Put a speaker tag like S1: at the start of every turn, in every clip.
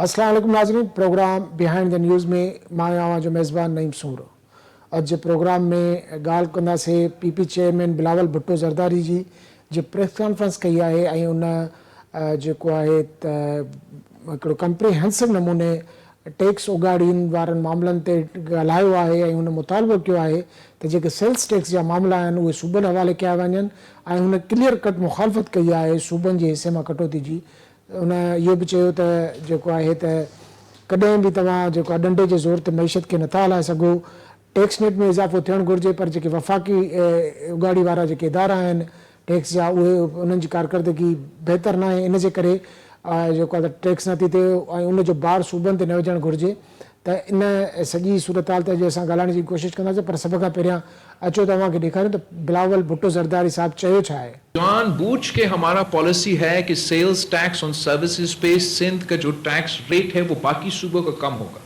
S1: अस्सलाम वालेकुम नाज़रीन, प्रोग्राम बिहाइंड द न्यूज़ में मां आवां जो मेज़बान नईम सूर। अॼु प्रोग्राम में ॻाल्हि कंदासीं पीपी चेयरमैन बिलावल भुट्टो ज़रदारी जी जो प्रेस कॉन्फ्रेंस कई आहे ऐं उन जेको आहे त हिकिड़ो कंप्रीहेंसिव नमूने टैक्स उगाड़ीनि वारनि मामलनि ते ॻाल्हायो आहे ऐं हुन मुतालबो कयो आहे त जेके सेल्स टैक्स जा मामला आहिनि उहे सूबनि हवाले कया वञनि ऐं हुन क्लियर कट मुखालफ़त कई आहे सूबनि जे हिसे मां कटौती जी। उन इहो बि चयो त जेको आहे त कॾहिं बि तव्हां जेको आहे डंडे जे ज़ोर ते मईशत खे नथा हलाए सघो। टैक्स नेट में इज़ाफ़ो थियणु घुरिजे पर जेके वफ़ाक़ी उगाड़ी वारा जेके इदारा आहिनि टैक्स जा उहे उन्हनि जी कारकर्दगी बहितर न आहे, इन जे करे जेको आहे टैक्स नथी थिए ऐं उनजो भार सूबनि ते न विझणु घुरिजे। त इन सॼी सूरत हाल ते अॼु असां ॻाल्हाइण जी कोशिशि कंदासीं, पर सभ खां पहिरियां अचो तव्हांखे ॾेखारियूं त बिलावल भुट्टो ज़रदारी साहब चयो छा आहे।
S2: जानबूझ के हमारा पॉलिसी है कि सेल्स टैक्स ऑन सर्विसेज पे सिंध का जो टैक्स रेट है वो बाकी सूबों का कम होगा,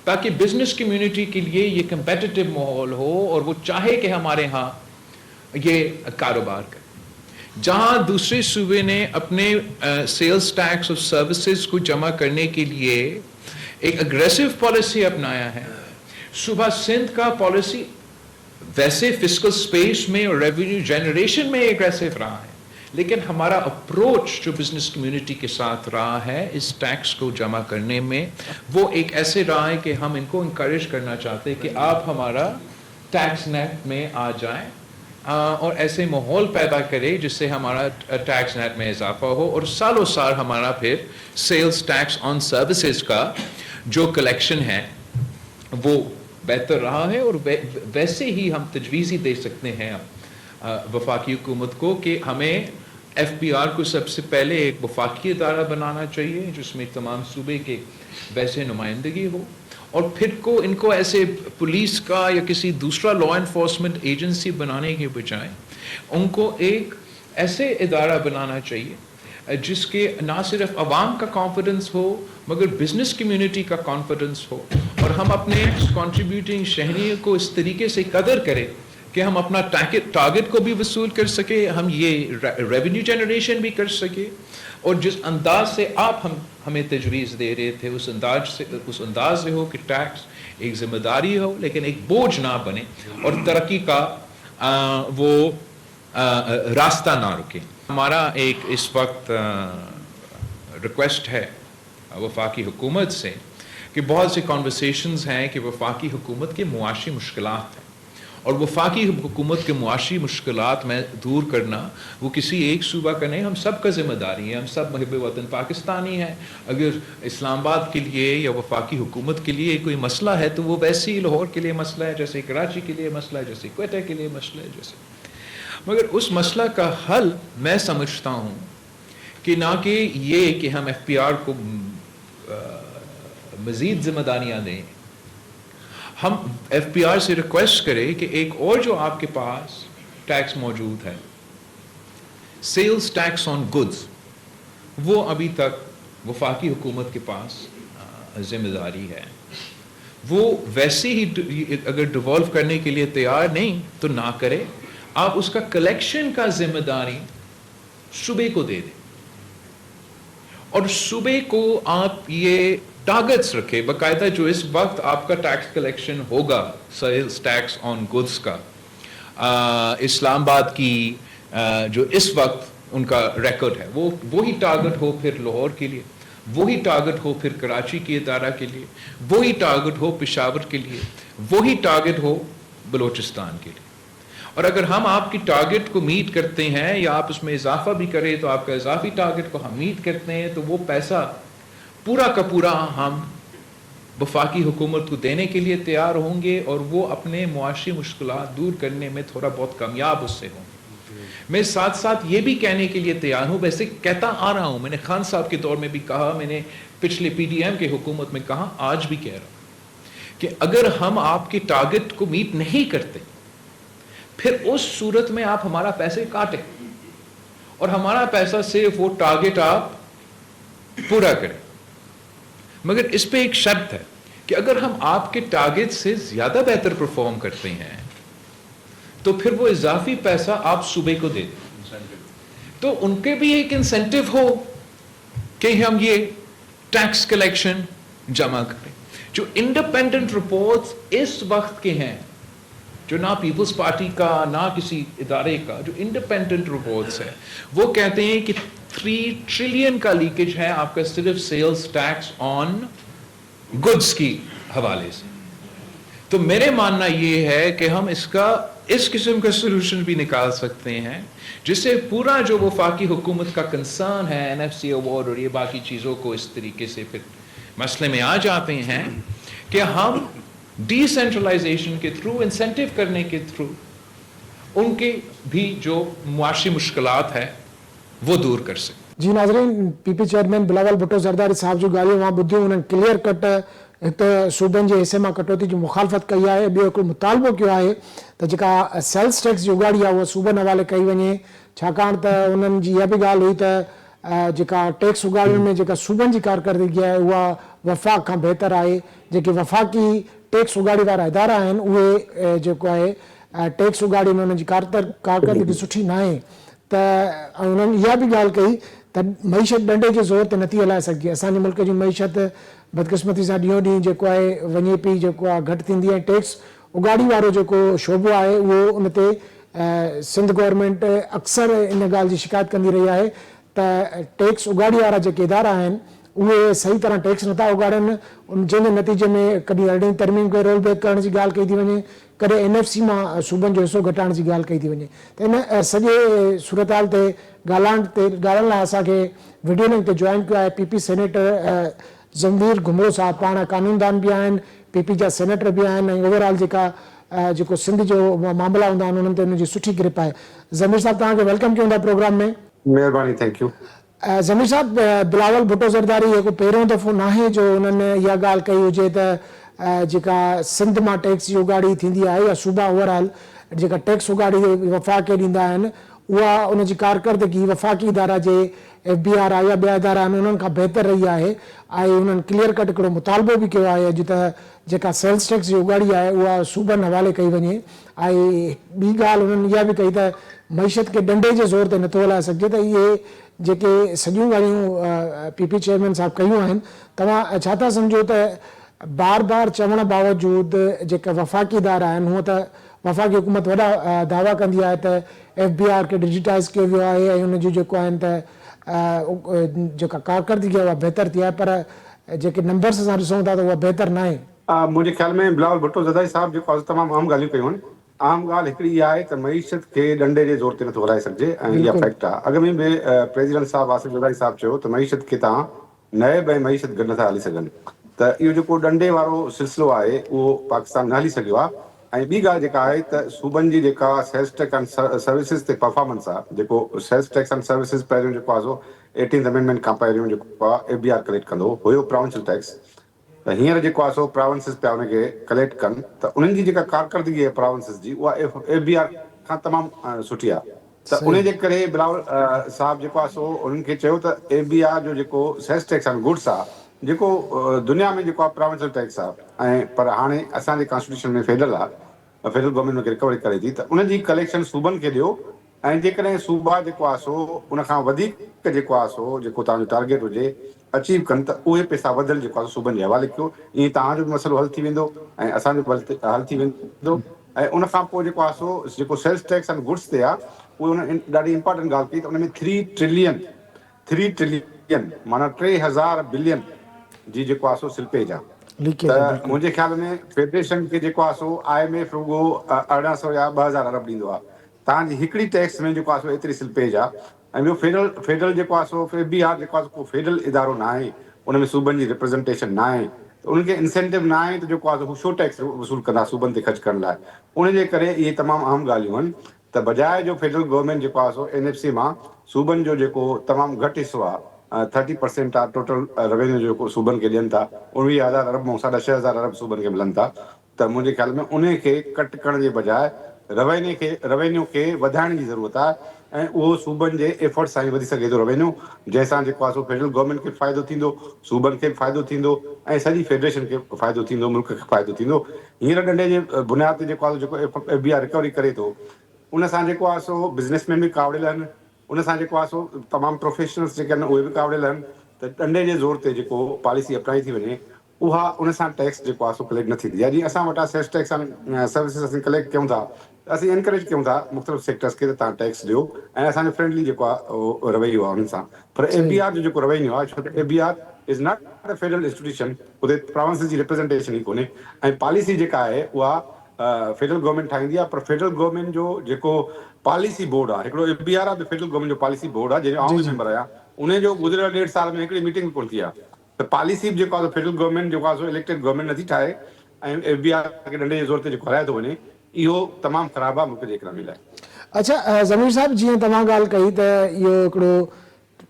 S2: ताकि बिजनेस कम्युनिटी के लिए ये कंपेटिटिव माहौल हो और वो चाहे कि हमारे यहाँ ये कारोबार करे। जहाँ दूसरे सूबे ने अपने सेल्स टैक्स और सर्विसेज को जमा करने के लिए एक अग्रेसिव पॉलिसी अपनाया है, सूबा सिंध का पॉलिसी वैसे फिस्कल स्पेस में और रेवेन्यू जनरेशन में एग्रेसिव रहा है, लेकिन हमारा अप्रोच जो बिजनेस कम्युनिटी के साथ रहा है इस टैक्स को जमा करने में वो एक ऐसे रहा है कि हम इनको इंकरेज करना चाहते हैं कि आप हमारा टैक्स नेट में आ जाएं और ऐसे माहौल पैदा करें जिससे हमारा टैक्स नेट में इजाफा हो और सालों साल हमारा फिर सेल्स टैक्स ऑन सर्विसेज का जो कलेक्शन है वो बेहतर रहा है। और वैसे ही हम तजवीज़ दे सकते हैं वफाकी हुकूमत को कि हमें FPR को सबसे पहले एक वफाकी इदारा बनाना चाहिए जिसमें तमाम सूबे के वैसे नुमाइंदगी हो, और फिर को इनको ऐसे पुलिस का या किसी दूसरा लॉ एनफोर्समेंट एजेंसी बनाने के बजाय उनको एक ऐसे इदारा बनाना चाहिए जिसके ना सिर्फ अवाम का कॉन्फिडेंस हो मगर बिजनेस कम्युनिटी का कॉन्फिडेंस हो, और हम अपने कंट्रीब्यूटिंग शहरियों को इस तरीके से कदर करें कि हम अपना टारगेट को भी वसूल कर सके, हम ये रेवेन्यू जनरेशन भी कर सके, और जिस अंदाज से आप हमें तजवीज़ दे रहे थे उस अंदाज से हो कि टैक्स एक जिम्मेदारी हो लेकिन एक बोझ ना बने और तरक्की का वो रास्ता ना रुके। हमारा एक इस वक्त रिक्वेस्ट है वफाकी हुकूमत से कि बहुत से कॉन्वर्सेशंस हैं कि वफाकी हुकूमत के मुआशी मुश्किलात हैं, और वफाकी हुकूमत के मुआशी मुश्किलात में दूर करना वो किसी एक सूबा का नहीं, हम सब का जिम्मेदारी है। हम सब महब वतन पाकिस्तानी हैं। अगर इस्लामाबाद के लिए या वफाकी हुकूमत के लिए कोई मसला है तो वो वैसे ही लाहौर के लिए मसला है, जैसे कराची के लिए मसला है, जैसे क्वेटा के लिए मसला है, जैसे। मगर उस मसला का हल मैं समझता हूँ कि ना कि ये कि हम FPR को मज़ीद जिम्मेदारियाँ दें, हम FPR से रिक्वेस्ट करें कि एक और जो आपके पास टैक्स मौजूद है सेल्स टैक्स ऑन गुड्स, वो अभी तक वफाकी हुकूमत के पास जिम्मेदारी है, वो वैसे ही अगर डिवॉल्व करने के लिए तैयार नहीं तो ना करे, आप उसका कलेक्शन का जिम्मेदारी सूबे को दे दें और सूबे को आप ये टारगेट्स रखे बाकायदा जो इस वक्त आपका टैक्स कलेक्शन होगा सेल्स टैक्स ऑन गुड्स का, इस्लामाबाद की जो इस वक्त उनका रिकॉर्ड है वो ही टारगेट हो फिर लाहौर के लिए, वही टारगेट हो फिर कराची के इदारा के लिए, वही टारगेट हो पेशावर के लिए, वही टारगेट हो बलोचिस्तान के लिए। और अगर हम आपकी टारगेट को मीट करते हैं या आप उसमें इजाफा भी करें तो आपका इजाफी टारगेट को हम मीट करते हैं तो वो पैसा पूरा का पूरा हम वफाकी हुकूमत को देने के लिए तैयार होंगे और वो अपने मुआशी मुश्किलात दूर करने में थोड़ा बहुत कामयाब उससे होंगे। मैं साथ साथ ये भी कहने के लिए तैयार हूँ, वैसे कहता आ रहा हूँ, मैंने खान साहब के दौर में भी कहा, मैंने पिछले PDM के हुकूमत में कहा, आज भी कह रहा हूँ कि अगर हम आपके टारगेट को मीट नहीं करते फिर उस सूरत में आप हमारा पैसे काटें और हमारा पैसा सिर्फ वो टारगेट आप पूरा करें। मगर इस पे एक शर्त है कि अगर हम आपके टारगेट से ज्यादा बेहतर परफॉर्म करते हैं तो फिर वो इजाफी पैसा आप सूबे को दे दें, तो उनके भी एक इंसेंटिव हो कि हम ये टैक्स कलेक्शन जमा करें। जो इंडिपेंडेंट रिपोर्ट्स इस वक्त के हैं, जो ना पीपल्स पार्टी का ना किसी इदारे का, जो इंडिपेंडेंट रिपोर्ट्स है, वो कहते हैं कि 3 ट्रिलियन का लीकेज है आपका सिर्फ सेल्स टैक्स ऑन गुड्स की हवाले से। तो मेरे मानना ये है कि हम इसका इस किस्म का सोल्यूशन भी निकाल सकते हैं जिससे पूरा जो वफाकी हुकूमत का कंसर्न है NFC अवार्ड और ये बाकी चीज़ों को इस तरीके से फिर मसले में आ जाते हैं कि हम डिसेंट्रलाइजेशन के थ्रू, इंसेंटिव करने के थ्रू उनके भी जो मुआशी मुश्किलात है वो दूर कर सकें।
S1: जी नाज़रीन, PP चेयरमैन बिलावल भुट्टो ज़रदारी साहब जो ॻाल्हियूं मां ॿुधियूं, उन्हनि क्लियर कट हिकु त सूबनि जे हिसे मां कटौती जी मुखालफ़त कई आहे, ॿियो हिकिड़ो मुतालबो कयो आहे त जेका सेल्स टैक्स जी उगाड़ी आहे उहा सूबनि हवाले कई वञे, छाकाणि त उन्हनि जी इहा बि ॻाल्हि हुई त जेका टैक्स उगाड़ियुनि में जेका सूबनि जी कारकर्दगी आहे उहा वफ़ाक़ खां बहितर आहे। जेके वफ़ाक़ी टैक्स उगाड़ी वारा इदारा आहिनि उहे जेको आहे टैक्स उगाड़ी में उन्हनि जी कारकर्दगी सुठी न आहे। त उन्हनि इहा बि ॻाल्हि कई त मईशत डंडे जे ज़ोर ते नथी हलाए सघिजे। असांजे मुल्क जी मईशत बदकिस्मती सां ॾींहों ॾींहुं जेको आहे वञे पई, जेको आहे घटि थींदी आहे। टैक्स उगाड़ी वारो जेको शोबो आहे उहो उन ते सिंध गवर्नमेंट अक्सर इन ॻाल्हि जी शिकायत कंदी रही आहे त टैक्स उगाड़ी वारा जेके इदारा आहिनि उहे सही तरह टैक्स नथा उगाड़नि, जंहिंजे नतीजे में कॾहिं अरिड़हीं तरमीम खे रोल बैक करण जी ॻाल्हि कई थी वञे, कॾहिं NFC मां सूबनि जो हिसो घटाइण जी ॻाल्हि कई थी वञे। त इन सॼे सूरत हाल ते ॻाल्हाइण लाइ असांखे वीडियो लिंक ते जॉइन कयो आहे PP सेनेटर ज़मवीर घुमरो साहब। पाण कानूनदान बि आहिनि, PP जा सेनेटर बि आहिनि ऐं ओवरऑल जेको सिंध जो मामला हूंदा आहिनि उन्हनि ते उनजी सुठी ग्रिप आहे। ज़मीर साहब, तव्हांखे वेलकम कयूं था प्रोग्राम में।
S3: महिरबानी, थैंक यू।
S1: ज़मीर साहब, बिलावल भुट्टो ज़रदारी जेको पहिरियों दफ़ो न आहे जो उन्हनि इहा ॻाल्हि कई हुजे त जेका सिंध मां टैक्स जी उगाड़ी थींदी आहे या सूबा ओवरऑल जेका टैक्स उगाड़ी वफ़ाक़ खे ॾींदा आहिनि उहा उनजी कारकर्दगी वफ़ाक़ी इदारा जे FBR आहे या ॿिया इदारा आहिनि उन्हनि खां बहितर रही आहे। ऐं उन्हनि क्लियर कट हिकिड़ो मुतालबो बि कयो आहे अॼु त जेका सेल्स टैक्स जी उगाड़ी आहे उहा सूबनि हवाले कई वञे। ऐं ॿी ॻाल्हि उन्हनि इहा बि कई त मईशत खे डंडे जे ज़ोर ते नथो हलाए सघिजे। त इहे जेके सॼियूं ॻाल्हियूं PP चेयरमैन साहब कयूं आहिनि, तव्हां छा था सम्झो त बार बार चवण बावजूदि जेका वफ़ाक़ी इदारा आहिनि हूअं त वफ़ाक़ी हुकूमत वॾा दावा कंदी आहे त FBR खे डिजिटाइज़ कयो वियो आहे ऐं उनजूं जेको आहिनि त जेका कारकर्दगी आहे उहा बहितर थी आहे, पर जेके नंबर्स असां ॾिसूं था त उहा बहितर न आहे।
S3: मुंहिंजे ख़्याल में बिलावल भुट्टो ज़रदारी साहब जेको आहे तमामु आम ॻाल्हियूं कयूं आहिनि। आम ॻाल्हि हिकिड़ी इहा आहे त मईशत खे डंडे जे ज़ोर ते नथो हलाए सघिजे ऐं इहा फैक्ट आहे। अॻ में बि प्रेसिडेंट साहब आसिफ ज़रदारी साहब चयो त मईशत खे तव्हां नएब ऐं मईशत गॾु नथा हली सघनि। त इहो जेको डंडे वारो सिलसिलो आहे उहो पाकिस्तान न हली सघियो आहे। ऐं ॿी ॻाल्हि जेका आहे त सूबनि जी जेका सेल्स टैक्स एंड सर्विसिस ते परफॉर्मेंस आहे, जेको सेल्स टैक्स एंड सर्विसिस पहिरियों जेको आहे सो 18th अमेंडमेंट खां पहिरियों जेको आहे FBR कलेक्ट कंदो हुयो प्रोविंशियल टैक्स। त हींअर जेको आहे सो प्रोविंसिस पिया उनखे कलेक्ट कनि त उन्हनि जी जेका कारकर्दगी आहे प्रोविंसिस जी उहा FBR खां तमामु सुठी आहे। त उन जे करे बिलावल साहब जेको आहे सो उन्हनि खे चयो त FBR जो जेको सेल्स टैक्स एंड गुड्स आहे जेको दुनिया में जेको आहे प्रोविंशियल टैक्स आहे, ऐं पर हाणे असांजे कॉन्स्टिट्यूशन में फेडरल आहे, फेडरल गवर्नमेंट उनखे रिकवरी करे थी, त उनजी कलेक्शन सूबनि खे ॾियो। ऐं जेकॾहिं सूबा जेको आहे सो उनखां वधीक जेको आहे सो जेको तव्हांजो टारगेट हुजे अचीव कनि त उहे पैसा वधियल जेको आहे सूबनि जे हवाले कयो। ईअं तव्हांजो बि मसइलो हल थी वेंदो ऐं असांजो बि हल थी वेंदो। ऐं उनखां पोइ जेको आहे सो जेको सेल्स टैक्स एंड गुड्स ते आहे उहे उन ॾाढी इंपॉर्टेंट ॻाल्हि कई त उन में 3 ट्रिलियन माना 3000 बिलियन जी जेको आहे सो सिल्पेज आहे। त मुंहिंजे ख़्याल में फेडरेशन खे जेको आहे सो IMF रुगो 1800 या 2000 अरब ॾींदो आहे। तव्हांजी हिकिड़ी टैक्स में जेको आहे सो एतिरी सिल्पेज आहे। ऐं ॿियो फेडरल जेको आहे सो FBR जेको आहे को फेडरल इदारो न आहे, उन में सूबनि जी रिप्रेज़ेंटेशन न आहे, त उनखे इंसेंटिव न आहे त जेको आहे सो हू छो टैक्स वसूल कंदा सूबनि ते ख़र्च करण लाइ। उनजे करे इहे तमामु आम ॻाल्हियूं आहिनि त बजाए जो फेडरल गवर्नमेंट जेको आहे सो NFC मां सूबनि जो जेको तमामु घटि हिसो आहे 30% आहे टोटल रेवेन्यू जेको सूबनि खे ॾियनि था, 19,000 अरब मां 6,500 अरब सूबनि खे मिलनि था। त मुंहिंजे ख़्याल में उन खे कट करण जे बजाए रेवेन्यू खे वधाइण जी ज़रूरत आहे ऐं उहो सूबनि जे एफर्ट सां ई वधी सघे थो रेवेन्यू, जंहिंसां जेको आहे सो फेडरल गवर्नमेंट खे फ़ाइदो थींदो, सूबनि खे फ़ाइदो थींदो ऐं सॼी फेडरेशन खे फ़ाइदो थींदो, मुल्क खे फ़ाइदो थींदो। हींअर डंडे जे बुनियाद ते जेको आहे जेको FBR रिकवरी करे थो उन सां जेको आहे सो बिज़नेसमैन बि कावड़ियल आहिनि, उन सां जेको आहे सो तमामु प्रोफेशनल्स जेके आहिनि उहे बि कावड़ियल आहिनि। त त ॾंडे जे ज़ोर ते जेको पॉलिसी अप्लाई थी वञे उहा उन सां टैक्स जेको आहे सो कलेक्ट न थींदी आहे। जीअं असां वटां सेल्स टैक्स सर्विसिस असीं कलेक्ट कयूं था त असीं एनकरेज कयूं था मुख़्तलिफ़ सेक्टर्स खे त तव्हां टैक्स ॾियो ऐं असांजो फ्रेंडली जेको आहे उहो रवैयो आहे उन्हनि सां। पर
S1: सही
S3: FBR जो जेको रवैयो आहे, छो त FBR is not a federal institution, उते प्रोविंसिस जी रिप्रेज़ेंटेशन ई कोन्हे ऐं पॉलिसी जेका आहे उहा फेडरल गवर्नमेंट ठाहींदी आहे। पर फेडरल गवर्नमेंट जो जेको पॉलिसी बोर्ड आहे, हिकिड़ो FBR आहे, फेडरल गवर्नमेंट जो पॉलिसी बोर्ड आहे जंहिंजो आउं
S1: जी
S3: बि
S1: जी
S3: मेंबर आहियां। उन जो गुज़िरियल 1.5 साल में हिकिड़ी मीटिंग बि कोन थी आहे। त पॉलिसी बि जेको आहे फेडरल गवर्नमेंट जेको आहे सो इलेक्टेड गवर्नमेंट नथी ठाहे ऐं FBR खे डंडे जे ज़ोर ते जेको हलाए थो वञे, इहो तमामु ख़राबु आहे मुल्क जे इकनॉमी लाइ।
S1: अच्छा ज़मीर साहब, जीअं तव्हां ॻाल्हि कई त इहो हिकिड़ो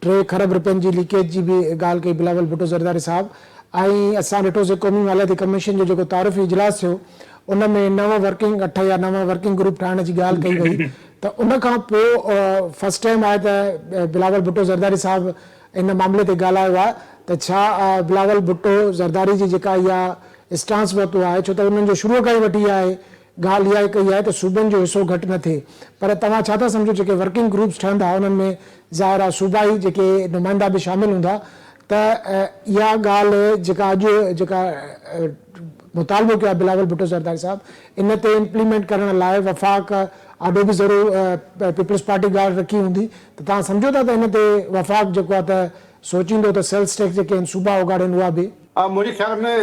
S1: 3 खरब रुपयनि जी लीकेज जी बि ॻाल्हि कई बिलावल भुट्टो ज़रदारी साहब, ऐं असां ॾिठोसीं क़ौमी मालियाती कमीशन जो जेको तारीफ़ी इजलास थियो उन में 9 वर्किंग 8 या 9 वर्किंग ग्रुप ठाहिण जी ॻाल्हि कई वई। त उन खां पोइ फस्ट टाइम आहे त बिलावल भुट्टो ज़रदारी साहब इन मामले ते ॻाल्हायो आहे त छा बिलावल भुट्टो ज़रदारी जी जेका इहा स्टांस वरितो आहे, छो त उन्हनि जो शुरूअ खां ई वठी आहे ॻाल्हि इहा ई कई आहे त सूबनि जो हिसो घटि न थिए। पर तव्हां छा था सम्झो जेके वर्किंग ग्रुप्स ठहंदा उन्हनि में ज़ाहिर आहे सूबाई जेके नुमाइंदा बि शामिल हूंदा, त इहा ॻाल्हि जेका अॼु जेका मुतालबो कयो आहे बिलावल भुट्टो ज़रदारी साहब, इन ते इम्प्लीमेंट करण लाइ वफ़ाक़ आॾो बि ज़रूरु पीपल्स पार्टी ॻाल्हि रखी हूंदी, त तव्हां सम्झो था त इन ते वफ़ाक़ जेको आहे त सोचींदो त सेल्स टैक्स जेके आहिनि सूबा उगाड़नि उहा बि?
S3: मुंहिंजे ख़्याल में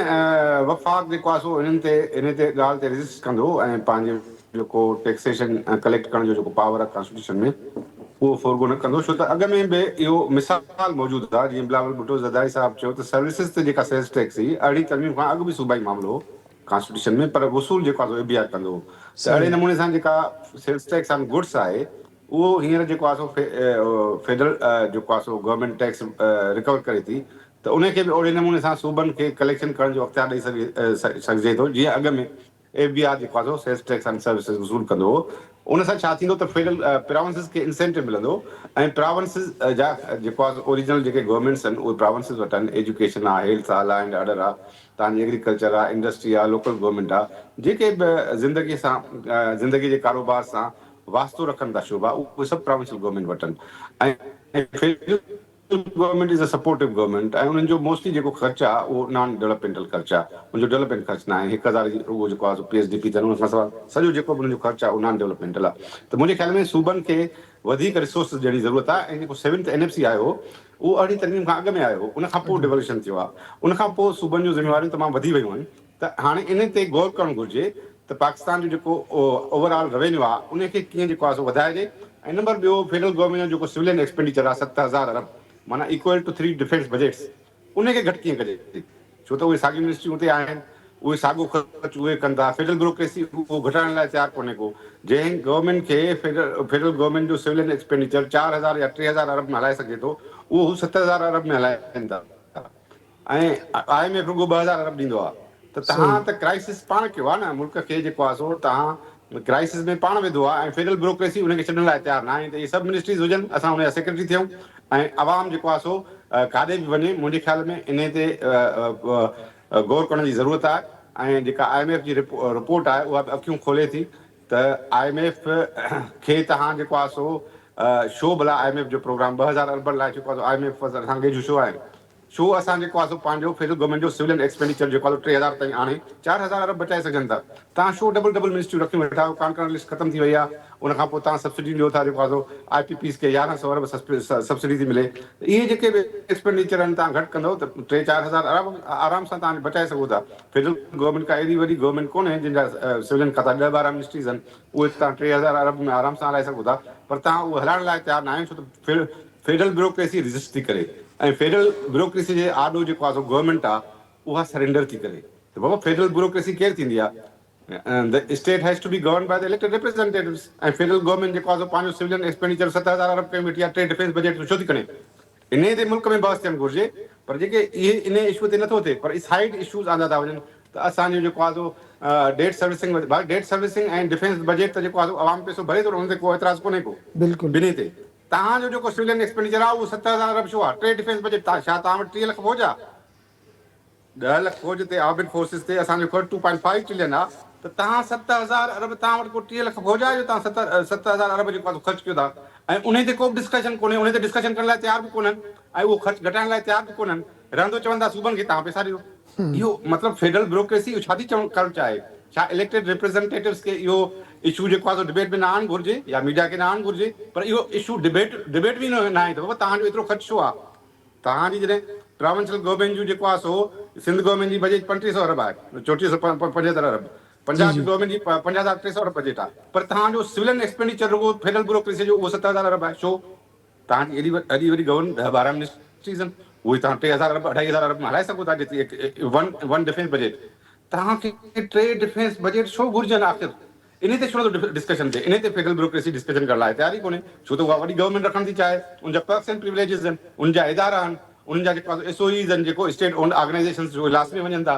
S3: वफ़ाक़ जेको आहे सो इन ते ॻाल्हि ते रेज़िस्ट कंदो ऐं पंहिंजे जेको टैक्सेशन कलेक्ट करण जो जेको पावर आहे कॉन्स्टिट्यूशन में उहो फोरगो न कंदो। छो त अॻ में बि इहो मिसाल मौजूदु आहे। जीअं बिलावल भुट्टो ज़रदारी साहिबु चयो त सर्विसिस ते जेका सेल्स टैक्स हुई अहिड़ी तरमीम खां अॻु बि सूबाई मामिलो हो कॉन्स्टिट्यूशन में, पर वसूल जेको आहे FBR कंदो हो। त अहिड़े
S1: सही
S3: नमूने सां जेका सेल्स टैक्स ऑन गुड्स आहे उहो हींअर जेको आहे सो फेडरल जेको आहे सो गवर्नमेंट टैक्स रिकवर करे थी, त उनखे बि ओहिड़े नमूने सां सूबनि खे कलेक्शन करण जो अख़्तियार ॾेई सघिजे थो जीअं अॻ में FBR जेको आहे सो सेल्स टैक्स ऑन सर्विसिस वसूल कंदो हो। उन सां छा थींदो त फेडरल प्रोविंसिस खे इंसेंटिव मिलंदो ऐं प्रोविंसिस जा जेको आहे ओरिजिनल जेके गवर्नमेंट्स आहिनि उहे प्रोविंसिस वटि आहिनि। एजुकेशन आहे, हेल्थ आहे, लॉ एंड ऑर्डर आहे, तव्हांजी एग्रीकल्चर आहे, इंडस्ट्री आहे, लोकल गवर्नमेंट आहे, जेके बि ज़िंदगी जे कारोबार सां वास्तो रखनि था शोभा, उहे सभु प्रोविंशियल गवर्नमेंट वटि आहिनि। ऐं federal government is a supportive government ऐं उन्हनि जो मोस्टली जेको ख़र्च आहे उहो नॉन डेवलपमेंटल ख़र्च आहे। उनजो डेवलपमेंट ख़र्च न आहे। 1000 जी उहो जेको आहे PSDP अथनि, उन खां सवाइ सॼो जेको बि उन्हनि जो ख़र्च आहे उहो नॉन डेवलपमेंटल आहे। त मुंहिंजे ख़्याल में सूबनि खे वधीक रिसोर्सिस ॾियण जी ज़रूरत आहे। ऐं जेको 7th NFC आयो हो उहो अहिड़ी तरमीम खां अॻु में आयो हो, उन खां पोइ डिवोल्यूशन थियो आहे। उन खां पोइ सूबनि जूं ज़िम्मेवारियूं तमामु वधी वियूं आहिनि। त हाणे इन ते गौर करणु घुरिजे त पाकिस्तान जो जेको ओवरऑल रेवेन्यू आहे उनखे कीअं जेको आहे सो वधाइजे। ऐं नंबर ॿियो, फेडरल गवर्नमेंट जो जेको सिविलियन एक्सपेंडिचर आहे 7000 अरब, माना इक्वल टू 3 डिफेंस बजट्स, उनखे घटि कीअं कजे। छो त उहे साॻियूं मिनिस्ट्रियूं उते आहिनि, उहे साॻियो ख़र्च उहे कंदा। फेडरल ब्यूरोक्रेसी उहो घटाइण लाइ तयारु कोन्हे को। जंहिं गवर्नमेंट खे फेडरल गवर्नमेंट जो सिविलियन एक्सपेंडिचर 4000 या 3000 अरब में हलाए सघे थो, उहो 7000 अरब में हलाइनि था ऐं IMF रुॻो 2000 अरब ॾींदो आहे। त तव्हां
S1: सही
S3: त क्राइसिस पाण कयो आहे न, मुल्क खे जेको आहे सो तव्हां क्राइसिस में पाण विधो आहे ऐं फेडरल ब्यूरोक्रेसी उनखे छॾण लाइ तयारु न आहे। त इहे सभु मिनिस्ट्रीज़ हुजनि, असां हुनजा सेक्रेटरी थियूं ऐं आवाम जेको आहे सो काॾे बि वञे, मुंहिंजे ख़्याल में इन ते गौर करण जी ज़रूरत आहे। ऐं जेका IMF जी रिपोर्ट आहे उहा बि अखियूं खोले थी त IMF खे तव्हां जेको आहे सो शो भला IMF जो प्रोग्राम 2000 अरब लाइ जेको आहे IMF असांखे जो शो आहे, शो असां जेको आहे सो पंहिंजो फेडरल गवर्नमेंट जो सिविलियन एक्सपेंडिचर जेको आहे 3000 ताईं आणे 4000 अरब बचाए सघनि था। तव्हां शो डबल मिनिस्ट्रियूं रखी वेठा आहियो, कॉन्करेंट लिस्ट ख़तम थी वई आहे। उन खां पोइ तव्हां सब्सिडी ॾियो था, जेको आहे सो IPPs खे 1100 अरब सब्सिडी थी मिले। इहे जेके बि एक्सपेंडिचर आहिनि तव्हां घटि कंदव त 3-4000 अरब आराम सां तव्हां बचाए सघो था। फेडरल गवर्नमेंट का एॾी वॾी गवर्नमेंट कोन्हे जंहिंजा सिविलियन खाता 10-12 मिनिस्ट्रीज़ आहिनि, उहे तव्हां 3000 अरब में आराम सां हलाए सघो था। पर तव्हां उहो हलाइण लाइ तयारु न आहियो, छो त फेडरल ब्यूरोक्रेसी रेजिस्ट थी करे ऐं फेडरल ब्यूरोक्रेसी जे आॾो जेको आहे सो गवर्नमेंट आहे उहा सरेंडर थी करे। त बाबा फेडरल ब्यूरोक्रेसी केरु थींदी आहे? The state has to be govern by the elected representatives. ऐं फेडरल गवर्नमेंट जेको आहे सो पंहिंजो सिविलियन एक्सपेंडिचर 7000 अरब कई वेठी आहे, 3 डिफेंस बजट छो थी करे? इन ते मुल्क में बहस थियणु घुरिजे। पर जेके इहे इन इशू ते नथो थिए, पर साइड इशूज़ आंदा था वञनि। त असांजो जेको आहे सो डेट सर्विसिंग ऐं डिफेंस बजट त जेको आहे सो आवाम पैसो भरे थो, हुन ते को एतिराज़ कोन्हे को
S1: बिल्कुलु
S3: ॿिन्ही ते। तव्हांजो जेको सिविलियन एक्सपेंडिचर आहे उहो 7000 अरब छो आहे? 3 डिफेंस बजट छा तव्हां वटि 3 लख फौज आहे? 10 लख फौज ते, आर्मिड फोर्सिस ते असांजो ख़र्चु 2.5 ट्रिलियन आहे। त तव्हां 7000 अरब, तव्हां वटि को 3 लख फौज आहे जो तव्हां 7000 अरब जेको आहे ख़र्चु कयो था ऐं उन ते को बि डिस्कशन कोन्हे, उन ते डिस्कशन करण लाइ तयारु बि कोन्हनि। ऐं उहो ख़र्च घटाइण लाइ तयार बि कोन्हनि, रहंदो चवंदा सूबनि खे तव्हां पैसा ॾियो। इहो मतिलबु फेडरल ब्यूरोक्रेसी छा थी करणु चाहे? छा इलेक्टेड रिप्रेज़ेंटेटिव्स खे इहो इशू जेको आहे डिबेट में न आणणु घुरिजे या मीडिया खे न आणणु घुरिजे? पर इहो इशू डिबेट बि न आहे त बाबा तव्हांजो एतिरो ख़र्च छो आहे? तव्हांजी जॾहिं प्रोविंशियल गवर्नमेंट जो जेको आहे सो सिंध गवर्नमेंट जी बजट 3500 अरब आहे, 3475 अरब, पंजाब जी गवर्नमेंट जी 50,300 अरब बजट आहे, पर तव्हांजो सिविलियन एक्सपेंडिचर रुगो फेडरल ब्यूरोक्रेसी जो उहो 7000 अरब आहे। छो? तव्हांजी एॾी वॾी गवर्नमेंट 10-12 मिनिस्ट्रीज़ आहिनि, उहे तव्हां 3000 अरब 2500 अरब में हलाए सघो था। वन डिफेंस बजट तव्हांखे 3 डिफेंस बजट छो घुरिजनि आख़िर? इन ते छो डिस्कशन थिए? इन ते फेडरल ब्यूरोक्रेसी डिस्कशन करण लाइ तयारी कोन्हे, छो त उहा वॾी गवर्नमेंट रखणु थी चाहे। उनजा पर्क्स एंड प्रिविलेजेस आहिनि, उनजा इदारा आहिनि, उन्हनि जा जेको SOEs आहिनि जेको स्टेट ओन्ड ऑर्गेनाइजेशन जो इलाज में वञनि था,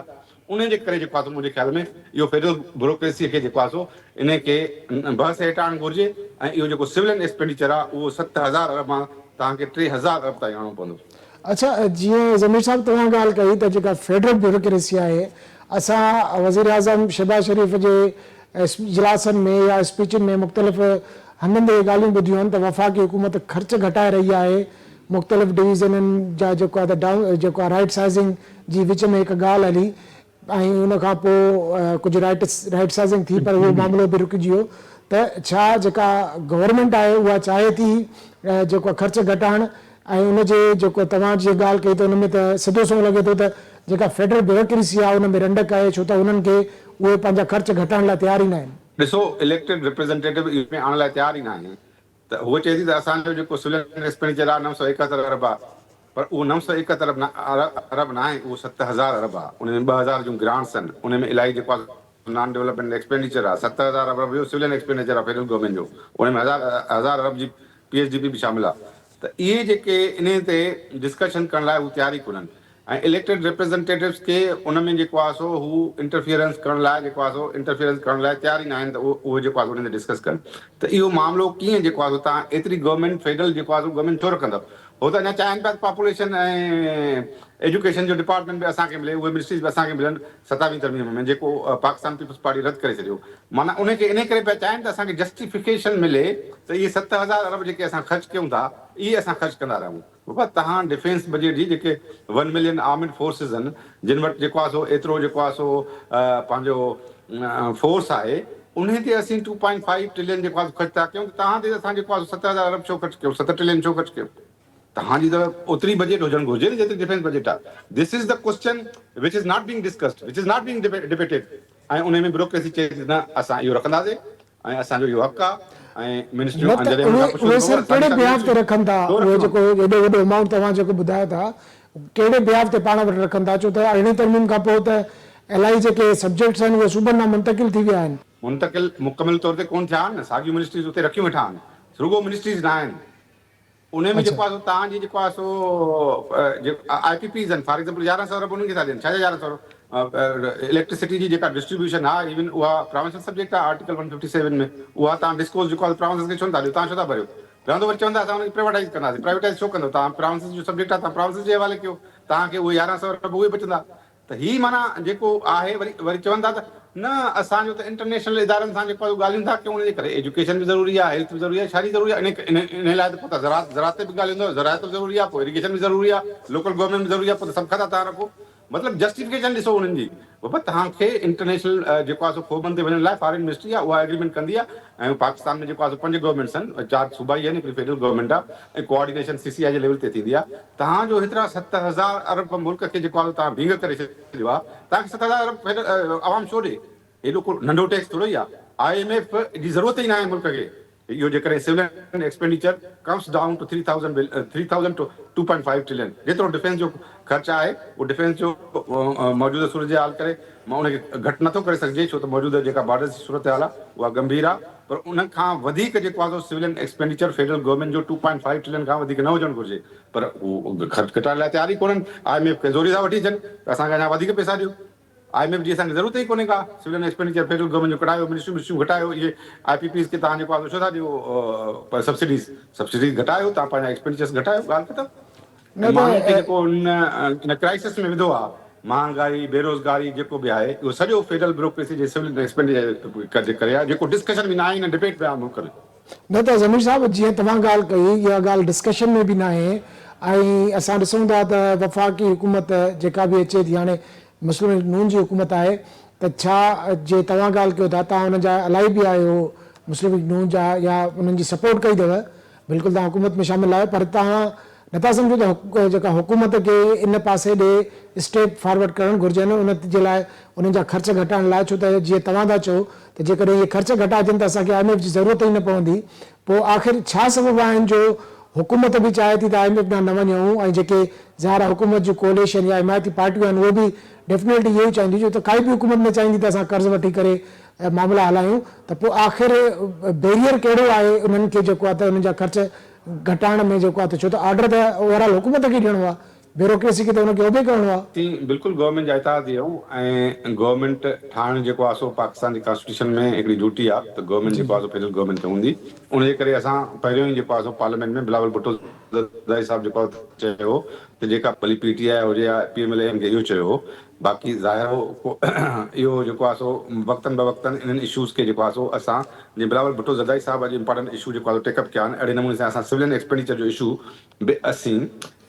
S3: उन जे करे जेको आहे मुंहिंजे ख़्याल में इहो फेडरल ब्यूरोक्रेसीअ खे जेको आहे सो इन खे बहस हेठि आणणु घुरिजे। ऐं इहो जेको सिविलियन एक्सपेंडिचर आहे उहो 7000 अरब मां तव्हांखे 3000 अरब ताईं आणणो पवंदो।
S1: अच्छा, जीअं ज़मीर साहब तव्हां ॻाल्हि कई त जेका फेडरल ब्यूरोक्रेसी आहे, असां वज़ीर आज़म शहबाज शरीफ़ जे इजलासनि में या स्पीचुनि में मुख़्तलिफ़ हंधनि ते ॻाल्हियूं ॿुधियूं आहिनि त वफ़ाक़ी हुकूमत ख़र्च घटाए रही आहे। मुख़्तलिफ़ डिवीज़ननि जा जेको आहे जेको आहे राइट साइज़िंग जी विच में हिकु ॻाल्हि हली ऐं उन खां पोइ कुझु राइट साइज़िंग थी, पर उहो मामिलो बि रुकिजी वियो। त छा जेका गवर्नमेंट आहे उहा चाहे थी जेको ख़र्च घटाइणु, ऐं उनजे जेको तव्हां जी ॻाल्हि कई त उन में त सिधो सो लॻे थो त जेका फेडरल ब्यूरोक्रेसी आहे उन में रंडक आहे, छो त उन्हनि खे उहे पंहिंजा ख़र्च घटाइण लाइ तयार ई न आहिनि।
S3: ॾिसो, इलेक्टेड रिप्रेज़ेंटेटिव में आणण लाइ तयार ई न आहिनि, त उहो चए थी त असांजो जेको सिविलियन एक्सपेंडिचर आहे 971 अरब आहे, पर उहो 971 अरब न आहे, उहो 7000 अरब आहे। उन में 2000 जूं ग्रांट्स आहिनि, उन में इलाही जेको आहे नॉन डेवलपमेंट एक्सपेंडिचर आहे। 7000 अरब जो सिविलियन एक्सपेंडिचर आहे फेडरल गवर्नमेंट जो, उन में 1000 अरब जी PSDP बि शामिल आहे। त इहे जेके इन ते डिस्कशन करण लाइ हू तयार ई कोन्हनि, ऐं इलेक्टेड रिप्रेज़ेंटेटिव्स खे उन में जेको आहे सो हू इंटरफियरेंस करण लाइ जेको आहे सो इंटरफियरेंस करण लाइ तयार ई न आहिनि, त उहो जेको आहे उन ते डिस्कस कनि। त इहो मामिलो कीअं जेको आहे तव्हां एतिरी गवर्नमेंट फेडरल जेको आहे गवर्नमेंट छो रखंदव? हो त अञा चाहिनि पिया पॉपुलेशन ऐं एजुकेशन जो डिपार्टमेंट बि असांखे मिले, उहे मिनिस्ट्रीज़ बि असांखे मिलनि 27वीं तरमीम में, जेको पाकिस्तान पीपल्स पार्टी रद्द करे छॾियो। माना उनखे इन करे पिया चाहिनि त असांखे जस्टिफिकेशन मिले त इहे 7000 अरब जेके असां ख़र्च कयूं था इहे असां ख़र्च कंदा रहूं। बाबा तव्हां डिफेंस बजट जी जेके 1 मिलियन आर्मड फोर्सिस आहिनि, जिन वटि जेको आहे सो एतिरो जेको आहे सो पंहिंजो फोर्स आहे, उन ते असीं 2.5 ट्रिलियन जेको आहे ख़र्च था कयूं, त तव्हां ते असां जेको आहे 7000 अरब छो ख़र्च कयूं, 7 ट्रिलियन छो ख़र्च कयूं? तव्हांजी त ओतिरी बजट हुजणु घुरिजे न जेतिरी डिफेंस बजट आहे। This is the question which is not being discussed, which is not being debated. ऐं उन में ब्यूरोक्रेसी चए थी न असां इहो रखंदासीं ऐं असांजो इहो हक़ आहे। ऐं मिनिस्ट्रियूं
S1: उहे सर कहिड़े बिहाफ ते रखनि था? उहो जेको एॾो वॾो अमाउंट तव्हां जेको ॿुधायो था, कहिड़े बिहाफ ते पाण वटि रखनि था? छो त 18 तरमीम खां पोइ त इलाही जेके सब्जेक्ट्स आहिनि उहे सूबनि मां मुंतकिल थी विया आहिनि।
S3: मुंतकिल मुकमिल तौर ते कोन थिया आहिनि न, साॻियूं मिनिस्ट्रीज़ उते रखियूं वेठा आहिनि, रुगो मिनिस्ट्रीज़ न आहिनि। उन में जेको आहे तव्हांजी जेको आहे सो IPPs आहिनि, फॉर एग्जाम्पल 1100 अरब उन्हनि खे था ॾियनि। छा 1100 इलेक्ट्रिसिटी जी जेका डिस्ट्रीब्यूशन आहे, इवन उहा प्रोविंशियल सब्जेक्ट आहे आर्टिकल 157 में, उहा तव्हां डिस्कोस जेको आहे प्रोविंस खे छो नथा ॾियो? तव्हां छो था भरियो? रहंदो वरी चवंदा असां हुनखे प्राइवेटाइज़ कंदासीं। प्राइवेटाइज़ छो कंदो? तव्हां प्रोविंस जो सब्जेक्ट आहे, तव्हां प्रोविंस जे हवाले कयो, तव्हांखे उहे 1100 अरब उहे बचंदा। त ही माना जेको आहे वरी चवंदा त न असांजो त इंटरनेशनल इदारनि सां जेको ॻाल्हियूं था कयूं, उनजे करे एजुकेशन बि ज़रूरी आहे, हेल्थ बि ज़रूरी आहे, शादी ज़रूरी आहे। इन लाइ त पोइ त ज़रात ते बि ॻाल्हाईंदो, ज़रात बि ज़रूरी आहे, पोइ इरिगेशन बि ज़रूरी आहे, लोकल गवर्नमेंट बि ज़रूरी आहे, पोइ त सभु खाधा तव्हां रखो। मतिलबु जस्टिफिकेशन ॾिसो उन्हनि जी। बाबा तव्हांखे इंटरनेशनल जेको आहे सो फोरमन ते वञण लाइ फॉरेन मिनिस्ट्री आहे, उहा एग्रीमेंट कंदी आहे। ऐं पाकिस्तान में जेको आहे 5 गवर्नमेंट्स आहिनि, 4 सूबाई आहिनि, हिकिड़ी फेडरल गवर्नमेंट आहे, ऐं कोऑर्डिनेशन CCI जे लेवल ते थींदी आहे। तव्हांजो हेतिरा 7000 अरब मुल्क खे जेको आहे तव्हां भींग करे छॾियो आहे, तव्हांखे 7000 अरब आवाम छो ॾे? हेॾो को नंढो टैक्स थोरो ई आहे। IMF जी ज़रूरत ई न आहे मुल्क खे। इहो जेकॾहिं civilian expenditure comes down to 3000 to 2.5 trillion, जेतिरो डिफेंस जो ख़र्च आहे, उहो डिफेंस जो मौजूदा सूरत जे हाल करे मां उनखे घटि नथो करे सघिजे, छो त मौजूदा जेका बॉर्डर्स जी सूरत हाल आहे उहा गंभीर आहे। पर उन खां वधीक जेको आहे सिविलियन एक्सपेंडिचर फेडरल गवर्नमेंट जो 2.5 ट्रिलियन खां वधीक न हुजणु घुरिजे, पर उहो ख़र्च घटाइण लाइ तयार ई कोन्हनि। IMF खे ज़ोरी था वठी अचनि त असांखे अञा वधीक पैसा ॾियो। IMF जी असांखे ज़रूरत ई कोन्हे का। सिविलियन एक्सपेंडिचर फेडरल गवर्नमेंट जो घटायो, मिनिस्ट्रियूं घटायो, इहे IPPs खे तव्हां जेको आहे छो था ॾियो सब्सिडीज़ घटायो, तव्हां पंहिंजा एक्सपेंडिचर्स घटायो, ॻाल्हि ख़तमु। माण्हुनि खे जेको इन क्राइसिस में विधो आहे, महांगाई, बेरोज़गारी जेको बि आहे, उहो सॼो फेडरल ब्यूरोक्रेसी जे सिविलियन एक्सपेंडिचर जे करे आहे, जेको डिस्कशन बि न आहे, हिन डिबेट में आहे मुल्क में।
S1: न त ज़मीर साहब, जीअं तव्हां ॻाल्हि कई, इहा ॻाल्हि डिस्कशन में बि न आहे। ऐं असां ॾिसूं था त वफ़ाक़ी हुकूमत जेका बि अचे थी हाणे मुस्लिम लीग नून जी हुकूमत आहे त छा जे तव्हां ॻाल्हि कयो था तव्हां हुन जा इलाही बि आहियो मुस्लिम लीग नून जा या उन्हनि जी सपोर्ट कई अथव बिल्कुलु तव्हां हुकूमत में शामिलु आहियो पर तव्हां नथा सम्झो त जेका हुकूमत खे इन पासे ॾे स्टेप फॉरवर्ड करणु घुरिजनि उन जे लाइ उन्हनि जा ख़र्च घटाइण लाइ छो त जीअं तव्हां था चओ त जेकॾहिं इहे ख़र्च घटाइजनि त असांखे IMF जी ज़रूरत ई न पवंदी पोइ आख़िर छा सबबु आहिनि जो हुकूमत बि चाहे थी त IMF ॾांहुं न वञूं ऐं जेके ज़ाहिर हुकूमत जूं कोलिशन या हिमायती पार्टियूं आहिनि उहे बि डेफिनेटली इहो ई चाहींदियूं छो त काई बि हुकूमत न चाहींदी त असां कर्ज़ वठी करे मामला हलायूं त पोइ आख़िर बैरियर कहिड़ो आहे उन्हनि खे जेको आहे त उन्हनि जा ख़र्च घटाइण में जेको आहे त छो त ऑर्डर त ओवरऑल हुकूमत खे ॾियणो आहे ब्यूरोक्रेसी खे त हुनखे उबे करिणो आहे
S3: बिल्कुलु गवर्नमेंट जा इताद ॾियूं ऐं गवर्नमेंट ठाहिण जेको आहे सो पाकिस्तान जी कॉन्स्टिट्यूशन में हिकिड़ी ड्यूटी आहे त गवर्नमेंट जेको आहे सो फेडरल गवर्नमेंट ते हूंदी उनजे करे असां पहिरियों ई जेको आहे सो पार्लियामेंट में बिलावल भुट्टो ज़रदारी साहिबु जेको आहे चयो त जेका भली PTI हुजे या PMLN खे इहो चयो हो बाक़ी ज़ाहिर हो इहो जेको आहे सो वक़्तनि बवक़्तनि इन्हनि इशूज़ खे जेको आहे सो असां जीअं बिलावल भुट्टो ज़रदारी साहिबु अॼु इंपॉर्टेंट इशू जेको आहे टेकअप कया आहिनि अहिड़े नमूने सां असां सिविलियन एक्सपेंडिचर जो इशू बि असीं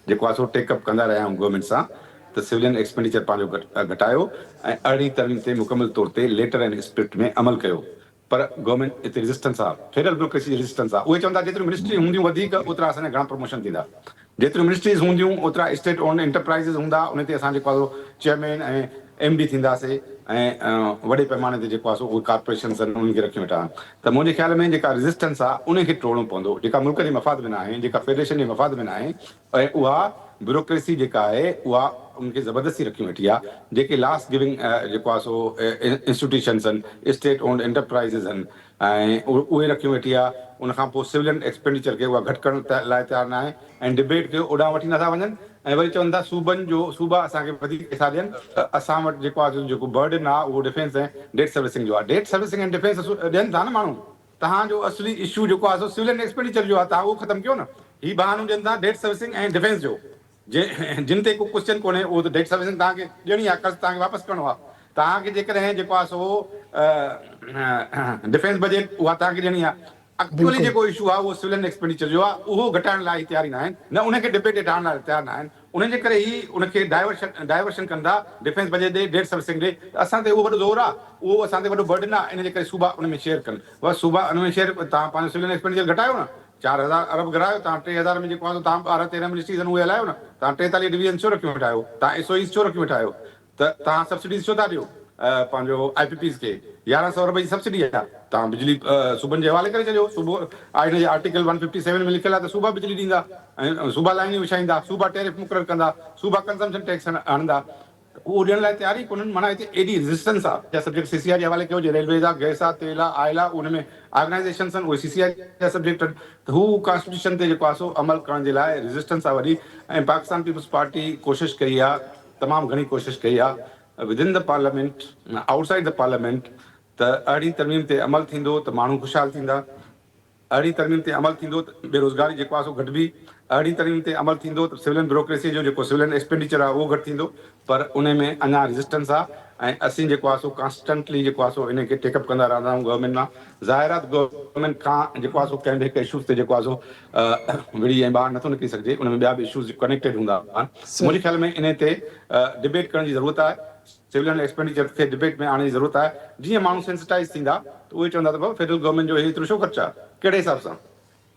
S3: जेको आहे सो टेकअप कंदा रहिया आहियूं गवर्नमेंट सां त सिविलियन एक्सपेंडिचर पंहिंजो घटायो ऐं अरिड़हीं तरमीम ते मुकमल तौर ते लेटर एंड स्क्रिप्ट में अमल कयो पर गवर्नमेंट हिते रेजिस्टेंस आहे फेडरल ब्यूरोक्रेसी जी रेजिस्टेंस आहे उहे चवंदा जेतिरियूं मिनिस्ट्री हूंदियूं वधीक ओतिरा असांजा घणा प्रमोशन थींदा जेतिरियूं मिनिस्ट्रीज़ हूंदियूं ओतिरा स्टेट ओन एंटरप्राइज़िस हूंदा उन ते असां जेको आहे चेयरमैन ऐं MD थींदासीं ऐं वॾे पैमाने ते जेको आहे सो उहे कॉर्पोरेशन्स आहिनि उन्हनि खे रखी वेठा आहिनि त मुंहिंजे ख़्याल में जेका रेजिस्टेंस आहे उनखे टोड़णो पवंदो जेका मुल्क जे मफ़ाद में न आहे जेका फेडरेशन जे मफ़ाद में न आहे ऐं उहा ब्यूरोक्रेसी जेका आहे उहा उनखे ज़बरदस्ती रखी वेठी आहे जेके लास्ट गिविंग जेको आहे सो इंस्टीट्यूशन्स आहिनि स्टेट ओन्ड एंटरप्राइज़िस आहिनि ऐं उहे रखी वेठी आहे उनखां पोइ सिविलियन एक्सपेंडिचर खे उहा घटि करण लाइ तयारु न आहे ऐं डिबेट खे ओॾां वठी नथा वञनि ऐं वरी चवनि था सूबनि जो सूबा असांखे वधीक पैसा ॾियनि त असां वटि जेको आहे जेको बर्डन आहे उहो डिफेंस ऐं डेट सर्विसिंग जो आहे डेट सर्विसिंग ऐं डिफेंस ॾियनि था न माण्हू तव्हांजो असली इशू जेको आहे सो सिविलियन एक्सपेंडिचर जो आहे तव्हां उहो ख़तमु कयो न हीअ बहानो ॾियनि था डेट सर्विसिंग ऐं डिफेंस जो जिन ते को क्वेश्चन कोन्हे उहो त डेट सर्विसिंग तव्हांखे ॾियणी आहे कर्ज़ु तव्हांखे वापसि करिणो आहे तव्हांखे जेकॾहिं जेको आहे सो डिफेंस बजट उहा तव्हांखे ॾियणी आहे एक्चुअली जेको इशू आहे उहो सिविलियन एक्सपेंडिचर जो आहे उहो घटाइण लाइ तयारी न आहिनि न उनखे डिबेट ठाहिण लाइ तयारु न आहिनि उनजे करे ई उनखे डाइवर्शन कंदा डिफेंस बजट ॾे डेट सर्विसिंग ॾे असां ते उहो वॾो ज़ोर आहे उहो असां ते वॾो बर्डन आहे इन जे करे सूबा उन में शेयर कनि बसि सूबा उन में शेयर तव्हां पंहिंजो सिविलियन एक्सपेंडिचर घटायो न 4000 अरब घुरायो तव्हां 3000 में जेको आहे तव्हां 12-13 मिनिस्ट्रीज़ आहिनि उहे हलायो न तव्हां 43 डिवीजन छो रखी वेठा आहियो तव्हां SOEs छो रखी वेठा आहियो त तव्हां सब्सिडीज़ छो था ॾियो पंहिंजो IPPs खे 1100 अरब जी सब्सिडी आहे तव्हां बिजली सूबनि जे हवाले करे छॾियो हिन जे आर्टिकल 157 में लिखियलु आहे त सूबा बिजली ॾींदा ऐं सूबा लाइनियूं विछाईंदा सूबा टैरिफ मुक़ररु कंदा सूबा कंजम्पशन टैक्स आणंदा उहो ॾियण लाइ तयारी कोन्हनि माना हिते एॾी रेजिस्टेंस आहे जा सब्जेक्ट CCI जे हवाले कयो जे रेलवेज़ आहे गैस आहे तेल आहे आयल आहे उन में ऑर्गेनाइज़ेशन्स आहिनि उहे CCI जा सब्जेक्ट आहिनि त हू कॉन्स्टिट्यूशन ते जेको आहे सो अमल करण जे लाइ रेजिस्टेंस आहे वॾी ऐं पाकिस्तान पीपल्स पार्टी कोशिशि कई आहे तमामु घणी कोशिशि कई आहे within the parliament outside the parliament त अहिड़ी तरमीम ते अमल थींदो त माण्हू ख़ुशहाल थींदा अहिड़ी तरमीम ते अमल थींदो त बेरोज़गारी जेको आहे सो घटिबी अहिड़ी तरमीम ते अमल थींदो त सिविलियन ब्यूरोक्रेसी जो जेको सिविलियन एक्सपेंडिचर आहे उहो घटि थींदो पर उन में अञा रेजिस्टेंस आहे ऐं असीं जेको आहे सो कॉन्स्टेंटली जेको आहे सो इनखे टेकअप कंदा रहंदा आहियूं गवर्नमेंट मां ज़ाहिरात गवर्नमेंट खां जेको आहे सो कंहिं बि हिकु इशूज़ ते जेको आहे सो विड़ी ऐं ॿाहिरि नथो निकिरी सघिजे उन में ॿिया बि इशूज़ कनेक्टेड हूंदा आहिनि मुंहिंजे ख़्याल में इन ते डिबेट करण जी ज़रूरत आहे सिविलियन एक्सपेंडिचर खे डिबेट में आणण जी ज़रूरत आहे जीअं माण्हू सेंसिटाइज़ थींदा त उहे चवंदा त भाऊ फेडरल गवर्नमेंट जो हेतिरो छो ख़र्चु आहे कहिड़े हिसाब सां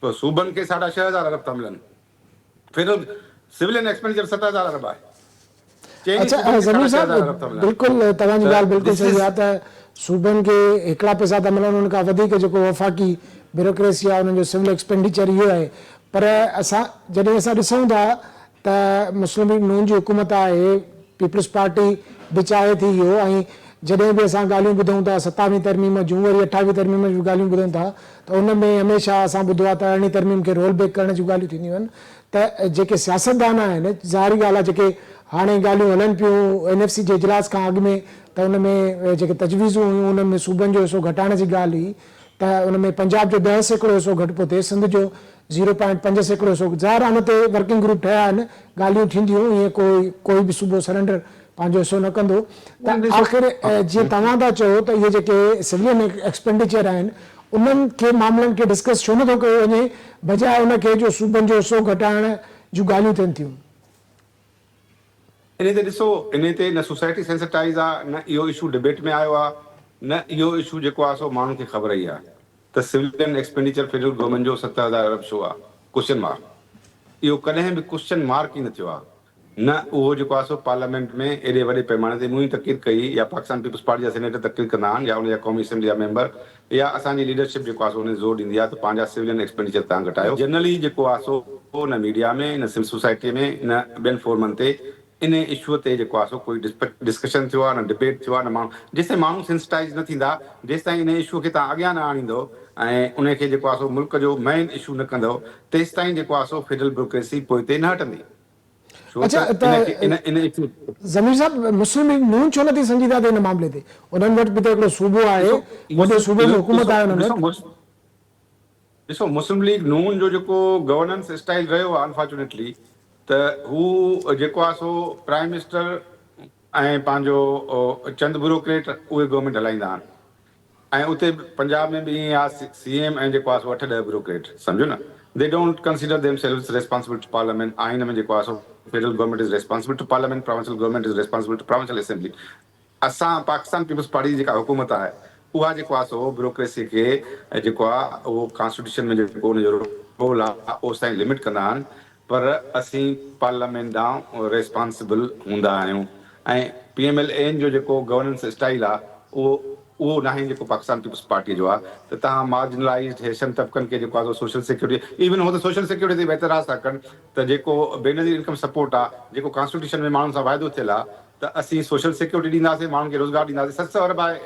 S3: पोइ सूबनि खे 6000 अरब था मिलनि फेडरल सिविलियन एक्सपेंडिचर 7000 अरब आहे
S1: अच्छा ज़मीर साहब बिल्कुलु तव्हांजी ॻाल्हि बिल्कुलु सही आहे त सूबनि खे हिकिड़ा पैसा था मिलनि उन खां वधीक जेको वफ़ाक़ी ब्यूरोक्रेसी आहे उन्हनि जो सिविल एक्सपेंडिचर इहो आहे पर असां जॾहिं असां ॾिसूं था त मुस्लिम लीग नून जी हुकूमत आहे पीपल्स पार्टी बि चाहे थी इहो ऐं जॾहिं बि असां ॻाल्हियूं ॿुधूं था 27वीं तरमीम जूं वरी 28वीं तरमीम जूं ॻाल्हियूं ॿुधूं था त उन में हमेशह असां ॿुधो आहे त 18वीं तरमीम खे रोल बैक करण जूं ॻाल्हियूं थींदियूं आहिनि त जेके सियासतदान आहिनि ज़ाहिरी ॻाल्हि आहे जेके हाणे ॻाल्हियूं हलनि पियूं NFC जे इजलास खां अॻु में त उन में जेके तजवीज़ूं हुयूं उन में सूबनि जो हिसो घटाइण जी ॻाल्हि हुई त उन में पंजाब जो 10% हिसो घटि पियो थिए सिंध जो 0.5% हिसो ज़ाहिर आहे हुन ते वर्किंग ग्रुप ठहिया आहिनि ॻाल्हियूं थींदियूं ईअं कोई बि सूबो सरेंडर पंहिंजो हिसो न कंदो त आख़िर जीअं तव्हां था चओ त इहे जेके सिविलियन एक्सपेंडिचर आहिनि उन्हनि खे मामलनि खे डिस्कस छो नथो कयो वञे बजाए उनखे जो सूबनि जो हिसो घटाइण जूं ॻाल्हियूं थियनि थियूं?
S3: इन ते ॾिसो, इन ते न सोसाइटी सेंसिटाइज़ आहे, न इहो इशू डिबेट में आयो आहे, न इहो इशू जेको आहे सो माण्हुनि खे ख़बर ई आहे त सिविलियन एक्सपेंडिचर फेडरल गवर्नमेंट जो 70,000 अरब छो आहे, क्वेश्चन मार्क। इहो कॾहिं बि क्वेश्चन मार्क ई न थियो आहे, न उहो जेको आहे सो पार्लियामेंट में एॾे वॾे पैमाने ते मुंहुं तक़रीर कई, या पाकिस्तान पीपल्स पार्टी जा सेनेटर तक़रीर कंदा आहिनि, या उनजा क़ौमी असेंबली जा मेंबर, या असांजी लीडरशिप जेको आहे सो उन ज़ोर ॾींदी आहे त पंहिंजा सिविलियन एक्सपेंडिचर तव्हां घटायो। जनरली जेको आहे सो न मीडिया में, न सिविल सोसाइटी में, न ॿियनि फोरमनि ते इन इशूअ ते जेको आहे सो कोई डिस्कशन थियो आहे, न डिबेट थियो आहे, न माण्हू जेसिताईं माण्हू सेंसिटाइज़ न थींदा, जेसिताईं इन इशूअ खे तव्हां अॻियां न आणींदो ऐं उनखे जेको आहे सो मुल्क जो मेन इशू न कंदो, तेसिताईं जेको आहे सो फेडरल ब्यूरोक्रेसी पोइ ते न हटंदी।
S1: अच्छा, ज़मीर साहब, मुस्लिम लीग नून छो नथी संजीदा थिए इन मामले ते? उन्हनि वटि बि त हिकिड़ो सूबो आहे, वॾे सूबे में हुकूमत आहे उन्हनि वटि।
S3: ॾिसो, मुस्लिम लीग नून जो जेको गवर्नेंस स्टाइल रहियो आहे अनफॉर्चुनेटली, त हू जेको आहे सो प्राइम मिनिस्टर ऐं पंहिंजो चंद ब्यूरोक्रेट उहे गवर्नमेंट हलाईंदा आहिनि, ऐं उते पंजाब में बि ईअं आहे, CM ऐं जेको आहे सो 8-10 ब्यूरोक्रेट, सम्झो न। They don't consider themselves responsible to parliament. आइन में जेको आहे सो federal government is responsible to parliament, provincial government is responsible to provincial assembly. असां पाकिस्तान पीपल्स पार्टी जी जेका हुकूमत आहे, उहा जेको आहे सो ब्यूरोक्रेसी खे जेको आहे उहो कॉन्स्टिट्यूशन में जेको उनजो रोल आहे उहो ताईं लिमिट कंदा आहिनि, पर असीं पार्लियामेंट ॾांहुं रेस्पॉन्सिबल हूंदा आहियूं। ऐं PMLN जो जेको गवर्नेंस स्टाइल आहे उहो न आहे जेको पाकिस्तान पीपल्स पार्टी जो आहे, त तव्हां मार्जिनलाइज़्ड हेशन तबक़नि खे जेको आहे सोशल सिक्योरिटी, इवन हो त सोशल सिक्योरिटी ते एतराज़ था कनि त जेको बेनज़ीर इनकम सपोर्ट आहे, जेको कॉन्स्टिट्यूशन में माण्हुनि सां वाइदो थियल आहे त असीं सोशल सिक्योरिटी ॾींदासीं, माण्हुनि खे रोज़गार ॾींदासीं। 700 अरब आहे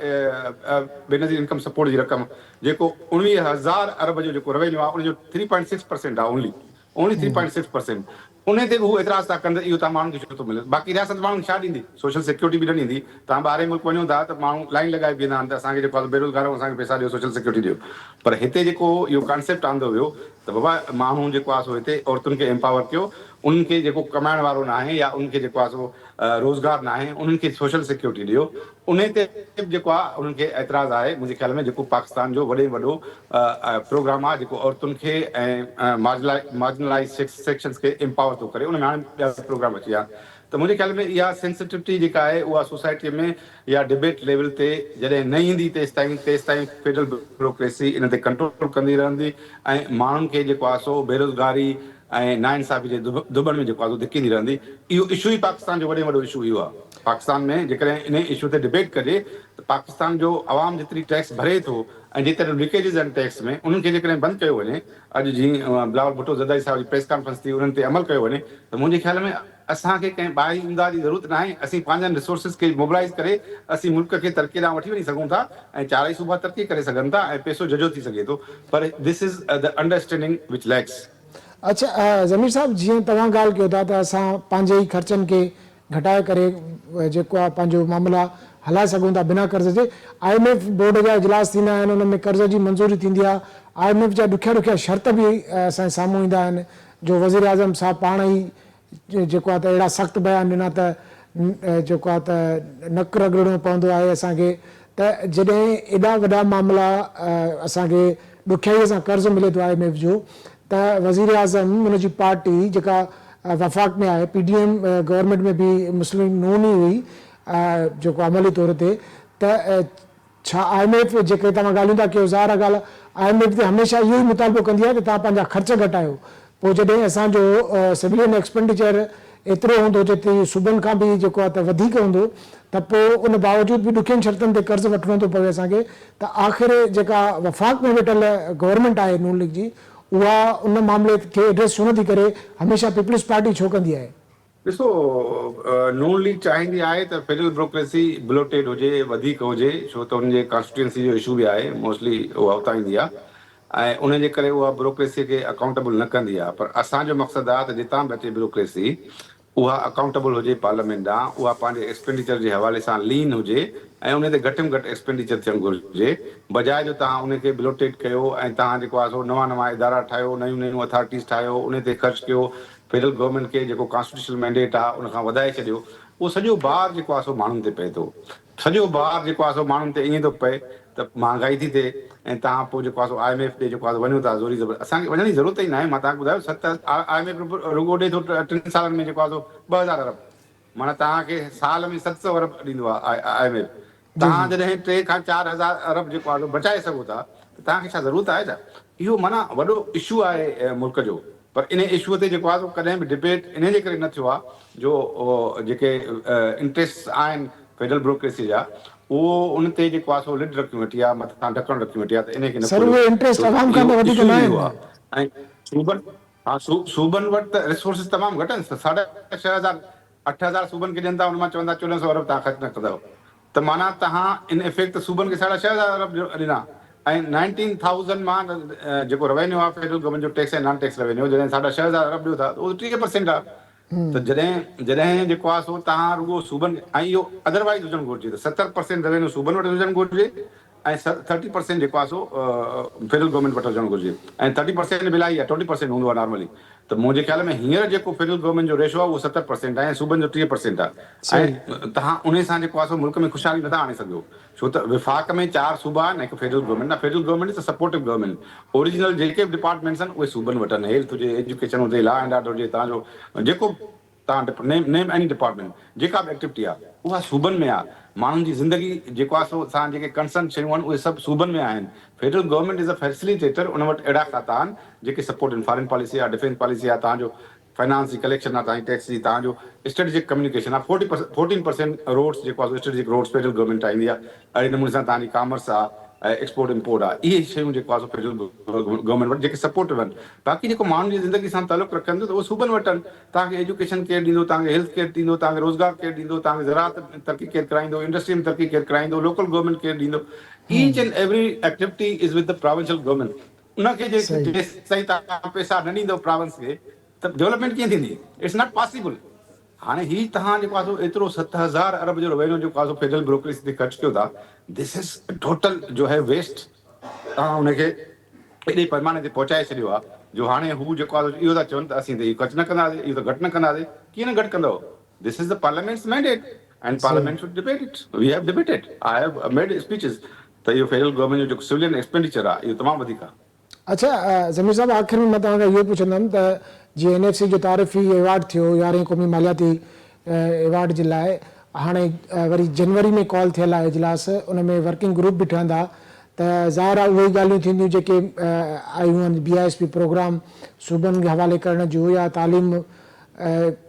S3: बेनज़ीर इनकम सपोर्ट जी रक़म, जेको 19,000 अरब जो जेको रेवेन्यू आहे उनजो 3.6% आहे, ओनली 3.6%। उन ते बि हू एतिराज़ था कनि त इहो तव्हां माण्हुनि खे छो थो मिले। बाक़ी रियासत माण्हुनि छा ॾींदी? सोशल सिक्योरिटी बि न ॾींदी। तव्हां ॿाहिरि मुल्क वञो था त माण्हू लाइन लॻाए बीहंदा आहिनि त असांखे जेको आहे बेरोज़गार आहियूं, असांखे पैसा ॾियो, सोशल सिक्योरिटी ॾियो। पर हिते जेको इहो कॉन्सेप्ट आंदो वियो त बाबा माण्हू जेको आहे सो हिते औरतुनि खे एम्पावर कयो, उन्हनि खे जेको कमाइण वारो न आहे या उन्हनि खे जेको आहे सो रोज़गार न आहे, उन्हनि खे सोशल सिक्योरिटी ॾियो। उन ते जेको आहे उन्हनि खे एतिराज़ आहे मुंहिंजे ख्याल में, जेको पाकिस्तान जो वॾे में वॾो प्रोग्राम आहे जेको औरतुनि खे ऐं मार्जिनलाइज़ सेक्शन्स खे एम्पावर थो करे, उन में हाणे ॿिया प्रोग्राम अची विया। त मुंहिंजे ख्याल में इहा सेंसिटिविटी जेका आहे उहा सोसाइटीअ में या डिबेट लेवल ते जॾहिं न ईंदी तेसिताईं फेडरल ब्यूरोक्रेसी इन ते कंट्रोल कंदी रहंदी, ऐं माण्हुनि खे जेको आहे सो बेरोज़गारी ऐं नाइंसाफ़ी जे दुॿनि में जेको आहे धिक्कींदी रहंदी। इहो इशू ई पाकिस्तान जो वॾे में वॾो इशू इहो आहे। पाकिस्तान में जेकॾहिं इन इशू ते डिबेट कजे त पाकिस्तान जो आवाम जेतिरी टैक्स भरे थो ऐं जेतिरा लीकेजिस आहिनि टैक्स में, उन्हनि खे जेकॾहिं बंदि कयो वञे, अॼु जीअं बिलावल भुट्टो ज़रदारी साहिब जी प्रेस कॉन्फ्रेंस थी, उन्हनि ते अमल कयो वञे, त मुंहिंजे ख्याल में असांखे कंहिं ॿाहिरी इमदाद जी ज़रूरत न आहे। असीं पंहिंजनि रिसोर्सिस खे मोबिलाइज़ करे असीं मुल्क खे तरक़ी ॾांहुं वठी वञी सघूं था, ऐं चारई सूबा तरक़ी करे सघनि था ऐं पैसो झझो थी सघे थो, पर दिस इज़ द अंडरस्टैंडिंग विच लैक्स।
S1: अच्छा, ज़मीर साहब, जीअं तव्हां ॻाल्हि कयो था त असां पंहिंजे ई ख़र्चनि खे घटाए करे जेको आहे पंहिंजो मामला हलाए सघूं था बिना कर्ज़ जे। IMF बोर्ड जा इजलास थींदा आहिनि, उन में कर्ज़ जी मंज़ूरी थींदी आहे। IMF जा ॾुखिया ॾुखिया शर्त बि असांजे साम्हूं ईंदा आहिनि, जो वज़ीर आज़म साहिबु पाण ई जेको आहे त अहिड़ा सख़्तु बयान ॾिना त जेको आहे त नक रगड़िणो पवंदो आहे असांखे। त जॾहिं एॾा वॾा मामला असांखे ॾुखियाईअ सां कर्ज़ मिले थो IMF जो, त वज़ीर आज़म उनजी पार्टी जेका वफ़ाक़ में आहे, PDM गवर्नमेंट में बि मुस्लिम नून ई हुई जेको अमली तौर ते, त छा IMF जेके तव्हां ॻाल्हियूं था कयो, ज़ाहिर ॻाल्हि आहे IMF ते हमेशह इहो ई मुतालबो कंदी आहे त तव्हां पंहिंजा ख़र्च घटायो। पोइ जॾहिं असांजो सिविलियन एक्सपेंडिचर एतिरो हूंदो जेतिरी सूबनि खां बि जेको आहे त वधीक हूंदो, त पोइ उन बावजूद बि ॾुखियनि शर्तनि ते कर्ज़ वठिणो थो पवे असांखे। त आख़िर जेका वफ़ाक़ में वेठल गवर्नमेंट आहे नून लीग जी, उहा उन मामले खे एड्रेस छो नथी करे? हमेशह पीपल्स पार्टी छो कंदी आहे?
S3: ॾिसो, नून लीग चाहींदी आहे त फेडरल ब्यूरोक्रेसी ब्लोटेड हुजे, वधीक हुजे, छो त हुनजे कॉन्स्टिट्यूंसी जो इशू बि आहे, मोस्टली उहा उतां ईंदी आहे, ऐं उनजे करे उहा ब्यूरोक्रेसी खे अकाउंटेबल न कंदी आहे। पर असांजो मक़सदु आहे त जितां बि अचे ब्यूरोक्रेसी उहा अकाउंटेबल हुजे पार्लियामेंट ॾांहुं, उहा पंहिंजे एक्सपेंडिचर जे हवाले सां लीन हुजे ऐं उन ते घटि में घटि एक्सपेंडिचर थियणु घुरिजे, बजाए जो तव्हां उनखे ब्लोटेड कयो ऐं तव्हां जेको आहे सो नवां इदारा ठाहियो, नयूं नयूं अथॉरिटीज़ ठाहियो, उन ते ख़र्चु कयो, फेडरल गवर्नमेंट खे जेको कॉन्स्टिट्यूशनल मैंडेट आहे उनखां वधाए छॾियो। उहो सॼो भार जेको आहे सो माण्हुनि ते पए थो, सॼो भार जेको आहे सो माण्हुनि ते ईअं थो पए त महांगाई थी थिए ऐं तव्हां पोइ जेको आहे सो IMF ॾे जेको आहे वञो था ज़ोरी ज़बर, असांखे वञण जी ज़रूरत ई न आहे। मां तव्हांखे ॿुधायो IMF रुॻो ॾे थो 3 सालनि में जेको आहे सो 2000 अरब, माना तव्हांखे साल में 700 अरब ॾींदो आहे IMF। तव्हां जॾहिं 3 खां 4000 अरब जेको आहे बचाए सघो था त तव्हांखे छा ज़रूरत आहे छा? इहो माना वॾो इशू आहे मुल्क जो। पर इन इशूअ ते जेको आहे कॾहिं बि डिबेट इन जे करे न थियो आहे जो जेके इंट्रस्ट आहिनि फेडरल ब्यूरोक्रेसी जा, उहो उन ते जेको आहे सो लिड रखी वेठी आहे, मथां ढकणु रखी वेठी आहे त इन खे न
S1: सर उहे इंट्रस्ट आवाम खां त वधीक न आहिनि।
S3: ऐं सूबनि वटि त रिसोर्सिस तमामु घटि आहिनि। 6,500 8,000 सूबनि खे ॾियनि था, हुन मां चवंदा 1400 अरब तव्हां ख़र्च न कंदव, त माना तव्हां इन इफेक्ट सूबनि खे 6,500 अरब ॾिना ऐं 19,000 मां जेको रेवेन्यू आहे फेडरल गवर्नमेंट जो टैक्स ऐं नॉन टैक्स रेवेन्यू, जॾहिं 6,500 अरब ॾियो था त उहो 30% आहे। त जॾहिं जेको आहे सो तव्हां रुॻो सूबनि, ऐं इहो अदरवाइज़ हुजणु घुरिजे त 70% रेवेन्यू सूबनि वटि हुजणु घुरिजे ऐं 30% जेको आहे सो फेडरल गवर्नमेंट वटि हुजणु घुरिजे, ऐं 30% बि इलाही आहे, 20% हूंदो आहे नॉर्मली। त मुंहिंजे ख्याल में हींअर जेको फेडरल गवर्नमेंट जो रेशो आहे उहो 70% आहे ऐं सूबनि जो 30% आहे। ऐं तव्हां उन सां जेको आहे सो मुल्क में ख़ुशहाली नथा आणे सघो, छो त विफ़ाक़ में 4 सूबा आहिनि, हिकु federal government. Federal government is supportive government. Original जेके बि डिपार्टमेंट्स आहिनि उहे सूबनि वटि आहिनि, हेल्थ हुजे, एजुकेशन हुजे, लॉ एंड ऑर्डर हुजे, तव्हांजो जेको तव्हां नेम एनी डिपार्टमेंट जेका बि एक्टिविटी आहे उहा सूबनि में आहे। माण्हुनि जी ज़िंदगी जेको आहे सो असां जेके कंसर्न शयूं आहिनि उहे सभु सूबनि में आहिनि। Federal government is a facilitator, उन वटि अहिड़ा खाता आहिनि जेके सपोर्ट इन फॉरेन पॉलिसी आहे, डिफेंस पॉलिसी आहे, तव्हांजो फाइनेंस जी कलेक्शन आहे, तव्हांजी टैक्स जी, तव्हांजो स्ट्रेटेजिक कम्युनिकेशन आहे। 14% रोड्स जेको आहे स्ट्रेटेजिक रोड्स फेडरल गवर्नमेंट ठाहींदी आहे। अहिड़े नमूने सां तव्हांजी कॉमर्स आहे, एक्सपोर्ट इम्पोर्ट आहे, इहे शयूं जेको आहे फेडरल गवर्नमेंट वटि जेके सपोर्टिव आहिनि। बाक़ी जेको माण्हुनि जी ज़िंदगी सां तालुक़ु रखनि त उहो सूबनि वटि आहिनि। तव्हांखे एजुकेशन केरु ॾींदो, तव्हांखे हेल्थ केरु ॾींदो, तव्हांखे रोज़गार केरु ॾींदो, तव्हांखे ज़राअत में तरक़ी केरु कराईंदो, इंडस्ट्री में तरक़ी केरु कराईंदो, लोकल गवर्नमेंट केरु ॾींदो। Each and every activity is with the provincial government. उनखे जेसिताईं तव्हां पैसा न ॾींदो प्रोविंस खे त डेवलपमेंट कीअं थींदी? It's not possible. हाणे ही तव्हां जेको आहे सो एतिरो 7,000 अरब जो रेवेन्यू जेको आहे सो फेडरल ब्यूरोक्रेसी ते ख़र्च कयो था, दिस इज़ टोटल जो है वेस्ट। तव्हां हुनखे एॾे पैमाने ते पहुचाए छॾियो आहे जो हाणे हू जेको आहे इहो था चवनि त असीं त इहो ख़र्च न कंदासीं, इहो त घटि न कंदासीं। कीअं न घटि कंदव? This is the parliament's mandate and parliament should debate it. We have debated, I have made speeches त इहो फेडरल गवर्नमेंट जो जेको सिविलियन एक्सपेंडिचर आहे इहो तमामु वधीक आहे।
S1: अच्छा ज़मीर साहब, आख़िर में मां तव्हांखां इहो पुछंदुमि त जीअं NFC जो तारीफ़ी अवार्ड थियो 11हीं क़ौमी मालियाती अवार्ड जे लाइ, हाणे वरी जनवरी में कॉल थियल आहे इजलास, उन में वर्किंग ग्रुप बि ठहंदा, त ज़ाहिर आहे उहे ॻाल्हियूं थींदियूं जेके आयूं आहिनि BISP प्रोग्राम सूबनि खे हवाले करण जो या तालीम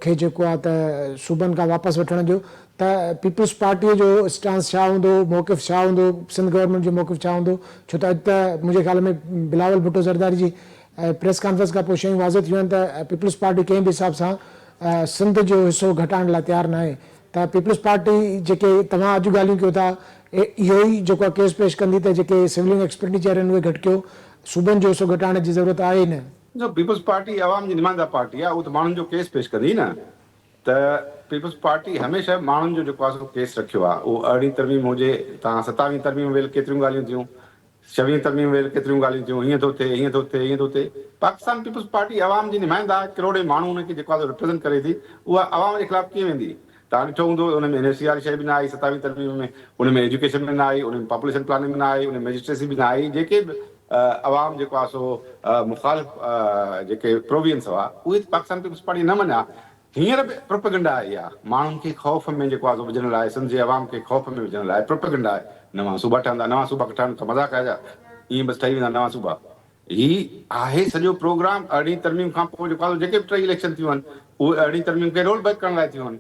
S1: खे जेको आहे त सूबनि खां वापसि वठण जो, त पीपल्स पार्टीअ जो स्टांस छा हूंदो, मौक़िफ़ छा हूंदो, सिंध गवर्नमेंट जो मौक़िफ़ छा हूंदो? छो त अॼु त मुंहिंजे ख़्याल में बिलावल भुट्टो ज़रदारी जी प्रेस कॉन्फ्रेंस खां पोइ शयूं वाज़िह थियूं आहिनि त पीपल्स पार्टी कंहिं बि हिसाब सां सिंध जो हिसो घटाइण लाइ तयारु न आहे। त पीपल्स पार्टी जेके तव्हां अॼु ॻाल्हियूं कयो था, इहो ई जेको आहे केस पेश कंदी त जेके सिविलियन एक्सपेंडिचर आहिनि उहे घटि कयो, सूबनि जो हिसो घटाइण जी ज़रूरत आहे ई न?
S3: जो पीपल्स पार्टी आवाम जी नुमाइंदा पार्टी आहे, उहो त माण्हुनि जो केस पेश कंदी न। त पीपल्स पार्टी हमेशह माण्हुनि जो जेको आहे सो केस रखियो आहे। उहो 18वीं तरमीम हुजे, तव्हां 27वीं तरमीम वेल केतिरियूं ॻाल्हियूं थियूं, 26वीं तरमीम वेल केतिरियूं ॻाल्हियूं थियूं, हीअं थो थिए, हीअं थो थिए, हीअं थो थिए। पाकिस्तान पीपल्स पार्टी आवाम जी नुमाइंदा, करोड़े माण्हू हुनखे जेको आहे रिप्रेज़ेंट करे थी, उहा आवाम जे ख़िलाफ़ कीअं वेंदी? तव्हां ॾिठो हूंदो हुन में NFC वारी शइ बि न आई 27वीं तरमीम में, उन में एजुकेशन में न आई, उन में पॉपुलेशन प्लानिंग में न आई, उन में मजिस्ट्रेसी बि न आई। जेके बि आवाम जेको आहे सो मुखालिफ़ जेके प्रोवियंस हुआ उहे पाकिस्तान पीपल्स पार्टी न मञा। हींअर बि प्रोपेगेंडा आहे इहा, माण्हुनि खे ख़ौफ़ में जेको आहे सो विझण लाइ, सिंध जे आवाम खे ख़ौफ़ में विझण लाइ प्रोपेगेंडा आहे। नवां सूबा ठहंदा, नवां सूबा ठहनि त मज़ाक़ आहे छा? ईअं बसि ठही वेंदा नवां सूबा? ही आहे सॼो प्रोग्राम। 18वीं तरमीम खां पोइ जेको आहे जेके बि 3 इलेक्शन थियूं आहिनि उहे 18वीं तरमीम खे रोल बैक करण लाइ थियूं आहिनि।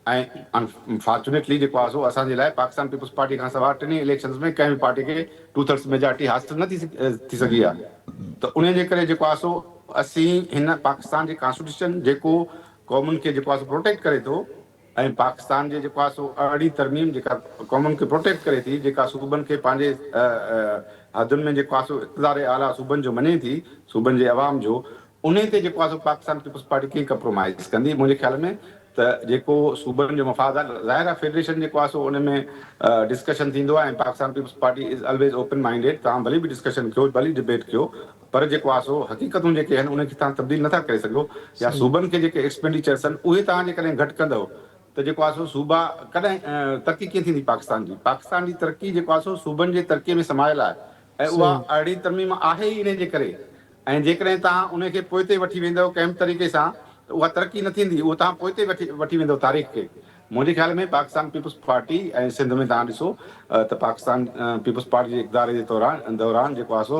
S3: ऐं अनफॉर्चुनेटली जेको आहे सो असांजे लाइ पाकिस्तान पीपल्स पार्टी खां सवाइ 3 इलेक्शन्स में कंहिं बि पार्टी खे 2/3 मेजॉरिटी हासिल न थी सघी आहे। त उन जे करे जेको आहे सो असीं हिन पाकिस्तान जे कॉन्स्टिट्यूशन जेको क़ौमुनि खे जेको आहे सो प्रोटेक्ट करे थो, ऐं पाकिस्तान जे जेको आहे सो 18वीं तरमीम जेका क़ौमुनि खे प्रोटेक्ट करे थी, जेका सूबनि खे पंहिंजे हदुनि में जेको आहे सो इक़्तिदार आला सूबनि जो मञे थी, सूबनि जे अवाम जो, उन ते जेको आहे सो पाकिस्तान पीपल्स पार्टी कीअं कंप्रोमाइज़ कंदी? मुंहिंजे ख़्याल में त जेको सूबनि जो मफ़ाद आहे, ज़ाहिर आहे फेडरेशन जेको आहे सो उन में डिस्कशन थींदो आहे, ऐं Pakistan Peoples Party is always open minded. तव्हां भली बि डिस्कशन कयो, भली डिबेट कयो, पर जेको आहे सो हक़ीक़तूं जेके आहिनि उनखे तव्हां तब्दील नथा करे सघो। या सूबनि खे जेके एक्सपेंडिचर्स आहिनि उहे तव्हां जेकॾहिं घटि कंदव त जेको आहे सो सूबा कॾहिं तरक़ी कीअं थींदी पाकिस्तान जी तरक़ी जेको आहे सो सूबनि जे तरक़ीअ में समायल आहे ऐं उहा अहिड़ी तरमीम आहे ई इन जे करे ऐं जेकॾहिं तव्हां उनखे पोइ ते वठी वेंदव कंहिं बि तरीक़े सां त उहा तरक़ी न थींदी, उहो तव्हां पोइ ते वठी वेंदव तारीख़ खे। मुंहिंजे ख्याल में पाकिस्तान पीपुल्स पार्टी ऐं सिंध में तव्हां ॾिसो त पाकिस्तान पीपुल्स पार्टी जे इक़्तिदार जे दौरान जेको आहे सो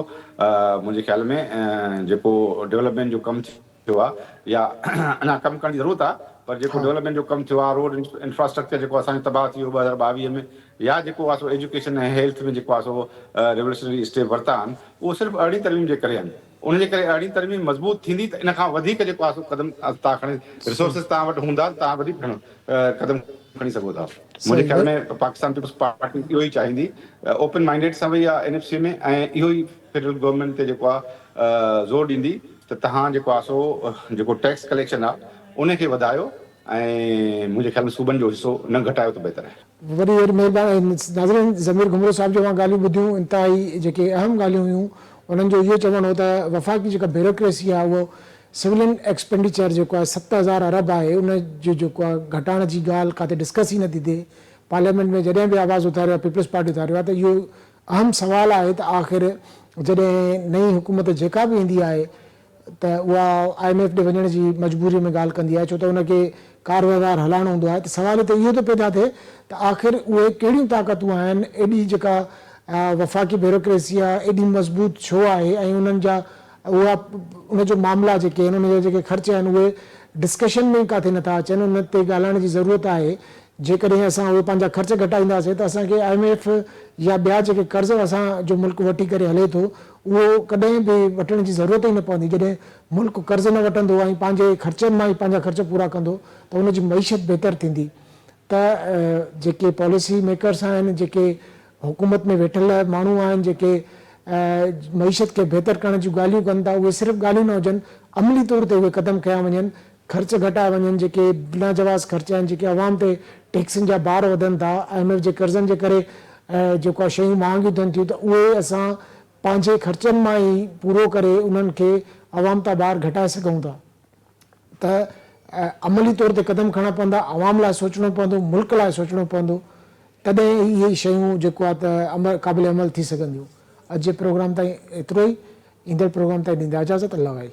S3: मुंहिंजे ख्याल में जेको डेवलपमेंट जो कमु थियो आहे या अञा कमु करण जी ज़रूरत आहे, पर जेको डेवलपमेंट जो कमु थियो आहे, रोड इंफ्रास्ट्रक्चर जेको असांजो तबाह थी वियो 2022 में, या जेको आहे सो एजुकेशन ऐं हेल्थ में जेको आहे सो रेवोल्यूशनरी स्टेप वरिता आहिनि, उहो सिर्फ़ु अहिड़ी तरमीम जे करे आहिनि। उनजे करे अहिड़ी तरमीम मज़बूत थींदी त इन खां वधीक जेको आहे सो क़दम तव्हां खणी, रिसोर्सिस तव्हां वटि हूंदा तव्हां वधीक क़दम खणी सघो था। मुंहिंजे ख्याल में पाकिस्तान पीपुल्स पार्टी इहो ई चाहींदी, ओपन माइंडेड सां वई आहे NFC में, ऐं इहो ई फेडरल गवर्नमेंट ते जेको आहे ज़ोर ॾींदी त तव्हां जेको आहे सो जेको टैक्स कलेक्शन आहे उनखे वधायो ऐं मुंहिंजे ख्याल में सूबनि जो हिसो न घटायो त बहितर आहे।
S1: वरी वरी महिरबानी नाज़रीन, ज़मीर घुमरो साहिब जो मां ॻाल्हियूं ॿुधियूं, इंतिहाई जेके अहम ॻाल्हियूं हुयूं। उन्हनि जो इहो चवणु हो त वफ़ाक़ी जेका ब्यूरोक्रेसी आहे उहो सिविलियन एक्सपेंडिचर जेको आहे 7000 अरब आहे, उन जो जेको आहे घटाइण जी ॻाल्हि किथे डिस्कस ई नथी थिए। पार्लियामेंट में जॾहिं बि आवाज़ु उथारियो आहे पीपुल्स पार्टी उथारियो आहे त इहो अहम सुवालु आहे त आख़िर जॾहिं नई हुकूमत जेका बि ईंदी आहे त उहा IMF ॾे वञण जी मजबूरी में ॻाल्हि कंदी आहे, छो त उनखे कारवार हलाइणो हूंदो आहे। त सुवाल त इहो थो पैदा थिए त आख़िर उहे कहिड़ियूं ताक़तूं आहिनि, एॾी जेका वफ़ाक़ी ब्यूरोक्रेसी आहे एॾी मज़बूत छो आहे, ऐं उन्हनि जा उनजो मामला जेके आहिनि, उनजा जेके ख़र्च आहिनि उहे डिस्कशन में ई किथे नथा अचनि। उन ते ॻाल्हाइण जी ज़रूरत आहे। जेकॾहिं असां उहे पंहिंजा ख़र्च घटाईंदासीं त असांखे IMF या ॿिया जेके कर्ज़ असांजो मुल्क वठी करे हले थो उहो कॾहिं बि वठण जी ज़रूरत ई न पवंदी। जॾहिं मुल्क कर्ज़ न वठंदो ऐं पंहिंजे ख़र्चनि मां ई पंहिंजा ख़र्च पूरा कंदो त उनजी मईशत बहितर थींदी। त जेके पॉलिसी मेकर्स आहिनि, जेके हुकूमत में वेठल माण्हू आहिनि, जेके मईशत खे बहितर करण जूं ॻाल्हियूं कनि था, उहे सिर्फ़ु ॻाल्हियूं न हुजनि, अमली तौर ते उहे क़दम कया वञनि, ख़र्च घटाए वञनि। जेके बिना जवाज़ ख़र्च आहिनि, जेके आवाम ते टैक्सनि जा बार वधनि था, IMF जे कर्ज़नि जे करे जेको आहे शयूं महांगियूं थियनि थियूं, त उहे असां पंहिंजे ख़र्चनि मां ई पूरो करे उन्हनि खे आवाम तां बार घटाए सघूं था। त अमली तौर ते क़दम खणणा पवंदा, आवाम लाइ सोचणो पवंदो, मुल्क लाइ सोचणो पवंदो, तॾहिं इहे शयूं जेको आहे त क़ाबिल अमल थी सघंदियूं। अॼु जे प्रोग्राम ताईं एतिरो ई। ईंदड़ प्रोग्राम ताईं ॾींदा इजाज़त। अल्लाह भाई।